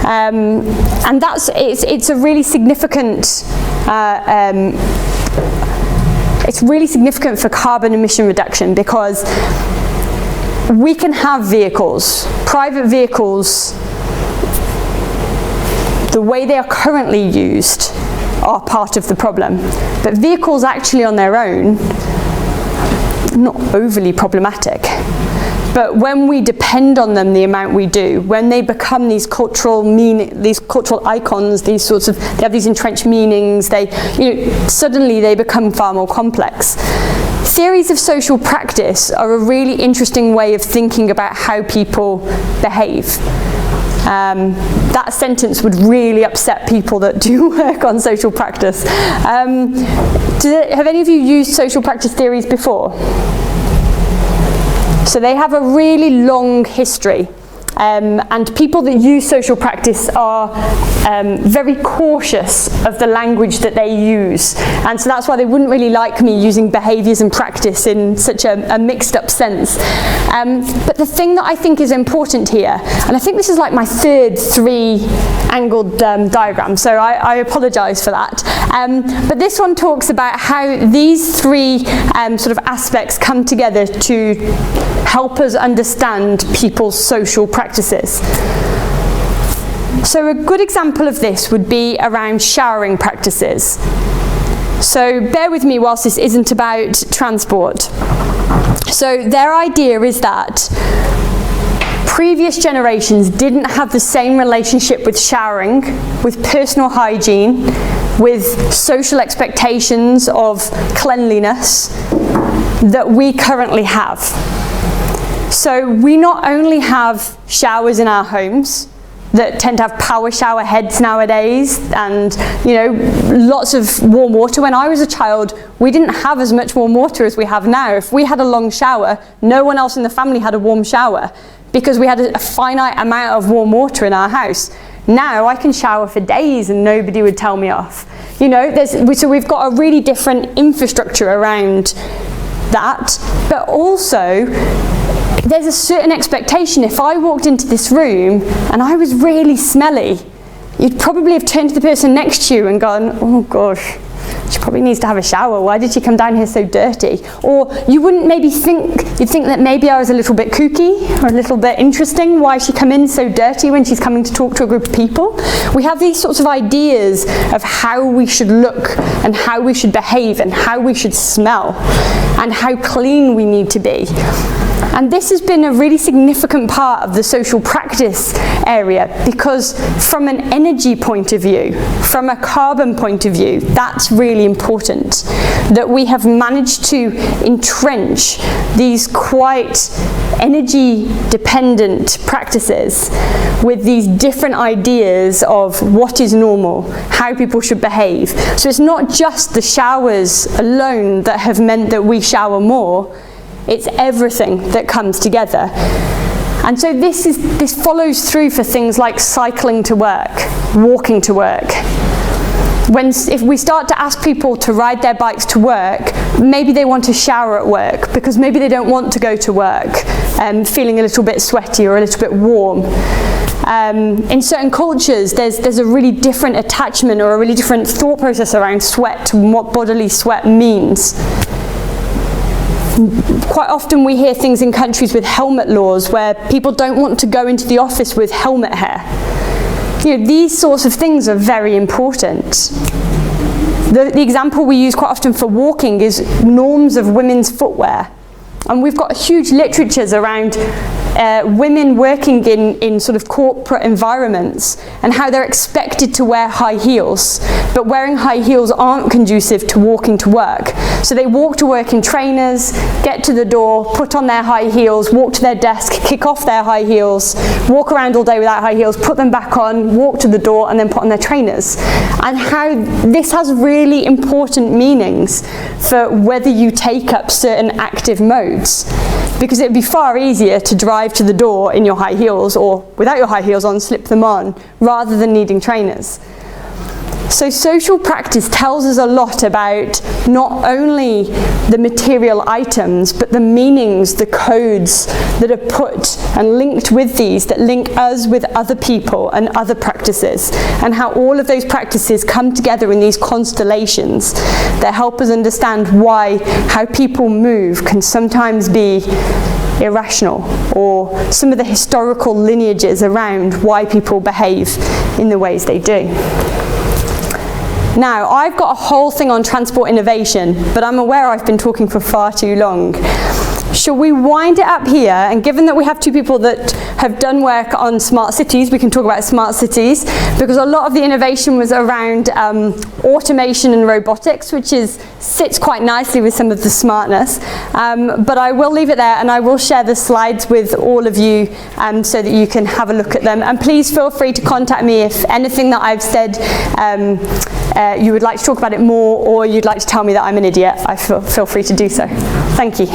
And it's a really significant it's really significant for carbon emission reduction, because we can have vehicles, private vehicles, the way they are currently used are part of the problem. But vehicles actually on their own, not overly problematic. But when we depend on them the amount we do, when they become these cultural icons, they have these entrenched meanings, suddenly they become far more complex. Theories of social practice are a really interesting way of thinking about how people behave. That sentence would really upset people that do work on social practice. Have any of you used social practice theories before? So they have a really long history, and people that use social practice are very cautious of the language that they use, and so that's why they wouldn't really like me using behaviours and practice in such a mixed up sense. But the thing that I think is important here, and I think this is like my third three-angled diagram, so I apologise for that, but this one talks about how these three sort of aspects come together to help us understand people's social practices. So a good example of this would be around showering practices. So bear with me whilst this isn't about transport. So their idea is that previous generations didn't have the same relationship with showering, with personal hygiene, with social expectations of cleanliness that we currently have. So we not only have showers in our homes, that tend to have power shower heads nowadays, and lots of warm water. When I was a child, we didn't have as much warm water as we have now. If we had a long shower, no one else in the family had a warm shower because we had a finite amount of warm water in our house. Now I can shower for days and nobody would tell me off. So we've got a really different infrastructure around that, but also there's a certain expectation. If I walked into this room and I was really smelly, you'd probably have turned to the person next to you and gone, oh gosh, she probably needs to have a shower. Why did she come down here so dirty? Or you wouldn't maybe you'd think that maybe I was a little bit kooky or a little bit interesting. Why she come in so dirty when she's coming to talk to a group of people? We have these sorts of ideas of how we should look and how we should behave and how we should smell and how clean we need to be. And this has been a really significant part of the social practice area, because from an energy point of view, from a carbon point of view, that's really important, that we have managed to entrench these quite energy dependent practices with these different ideas of what is normal, how people should behave. So it's not just the showers alone that have meant that we shower more. It's everything that comes together. And so this follows through for things like cycling to work, walking to work. If we start to ask people to ride their bikes to work, maybe they want to shower at work because maybe they don't want to go to work feeling a little bit sweaty or a little bit warm. In certain cultures, there's a really different attachment or a really different thought process around sweat and what bodily sweat means. Quite often we hear things in countries with helmet laws where people don't want to go into the office with helmet hair. These sorts of things are very important. The example we use quite often for walking is norms of women's footwear. And we've got huge literatures around women working in sort of corporate environments and how they're expected to wear high heels, but wearing high heels aren't conducive to walking to work. So they walk to work in trainers, get to the door, put on their high heels, walk to their desk, kick off their high heels, walk around all day without high heels, put them back on, walk to the door, and then put on their trainers. And how this has really important meanings for whether you take up certain active modes. Because it would be far easier to drive to the door in your high heels or without your high heels on, slip them on, rather than needing trainers. So social practice tells us a lot about not only the material items, but the meanings, the codes that are put and linked with these, that link us with other people and other practices, and how all of those practices come together in these constellations that help us understand how people move can sometimes be irrational, or some of the historical lineages around why people behave in the ways they do. Now, I've got a whole thing on transport innovation, but I'm aware I've been talking for far too long. Shall we wind it up here? And given that we have two people that have done work on smart cities, we can talk about smart cities, because a lot of the innovation was around automation and robotics, which sits quite nicely with some of the smartness. But I will leave it there, and I will share the slides with all of you so that you can have a look at them. And please feel free to contact me if anything that I've said you would like to talk about it more, or you'd like to tell me that I'm an idiot. Feel free to do so. Thank you.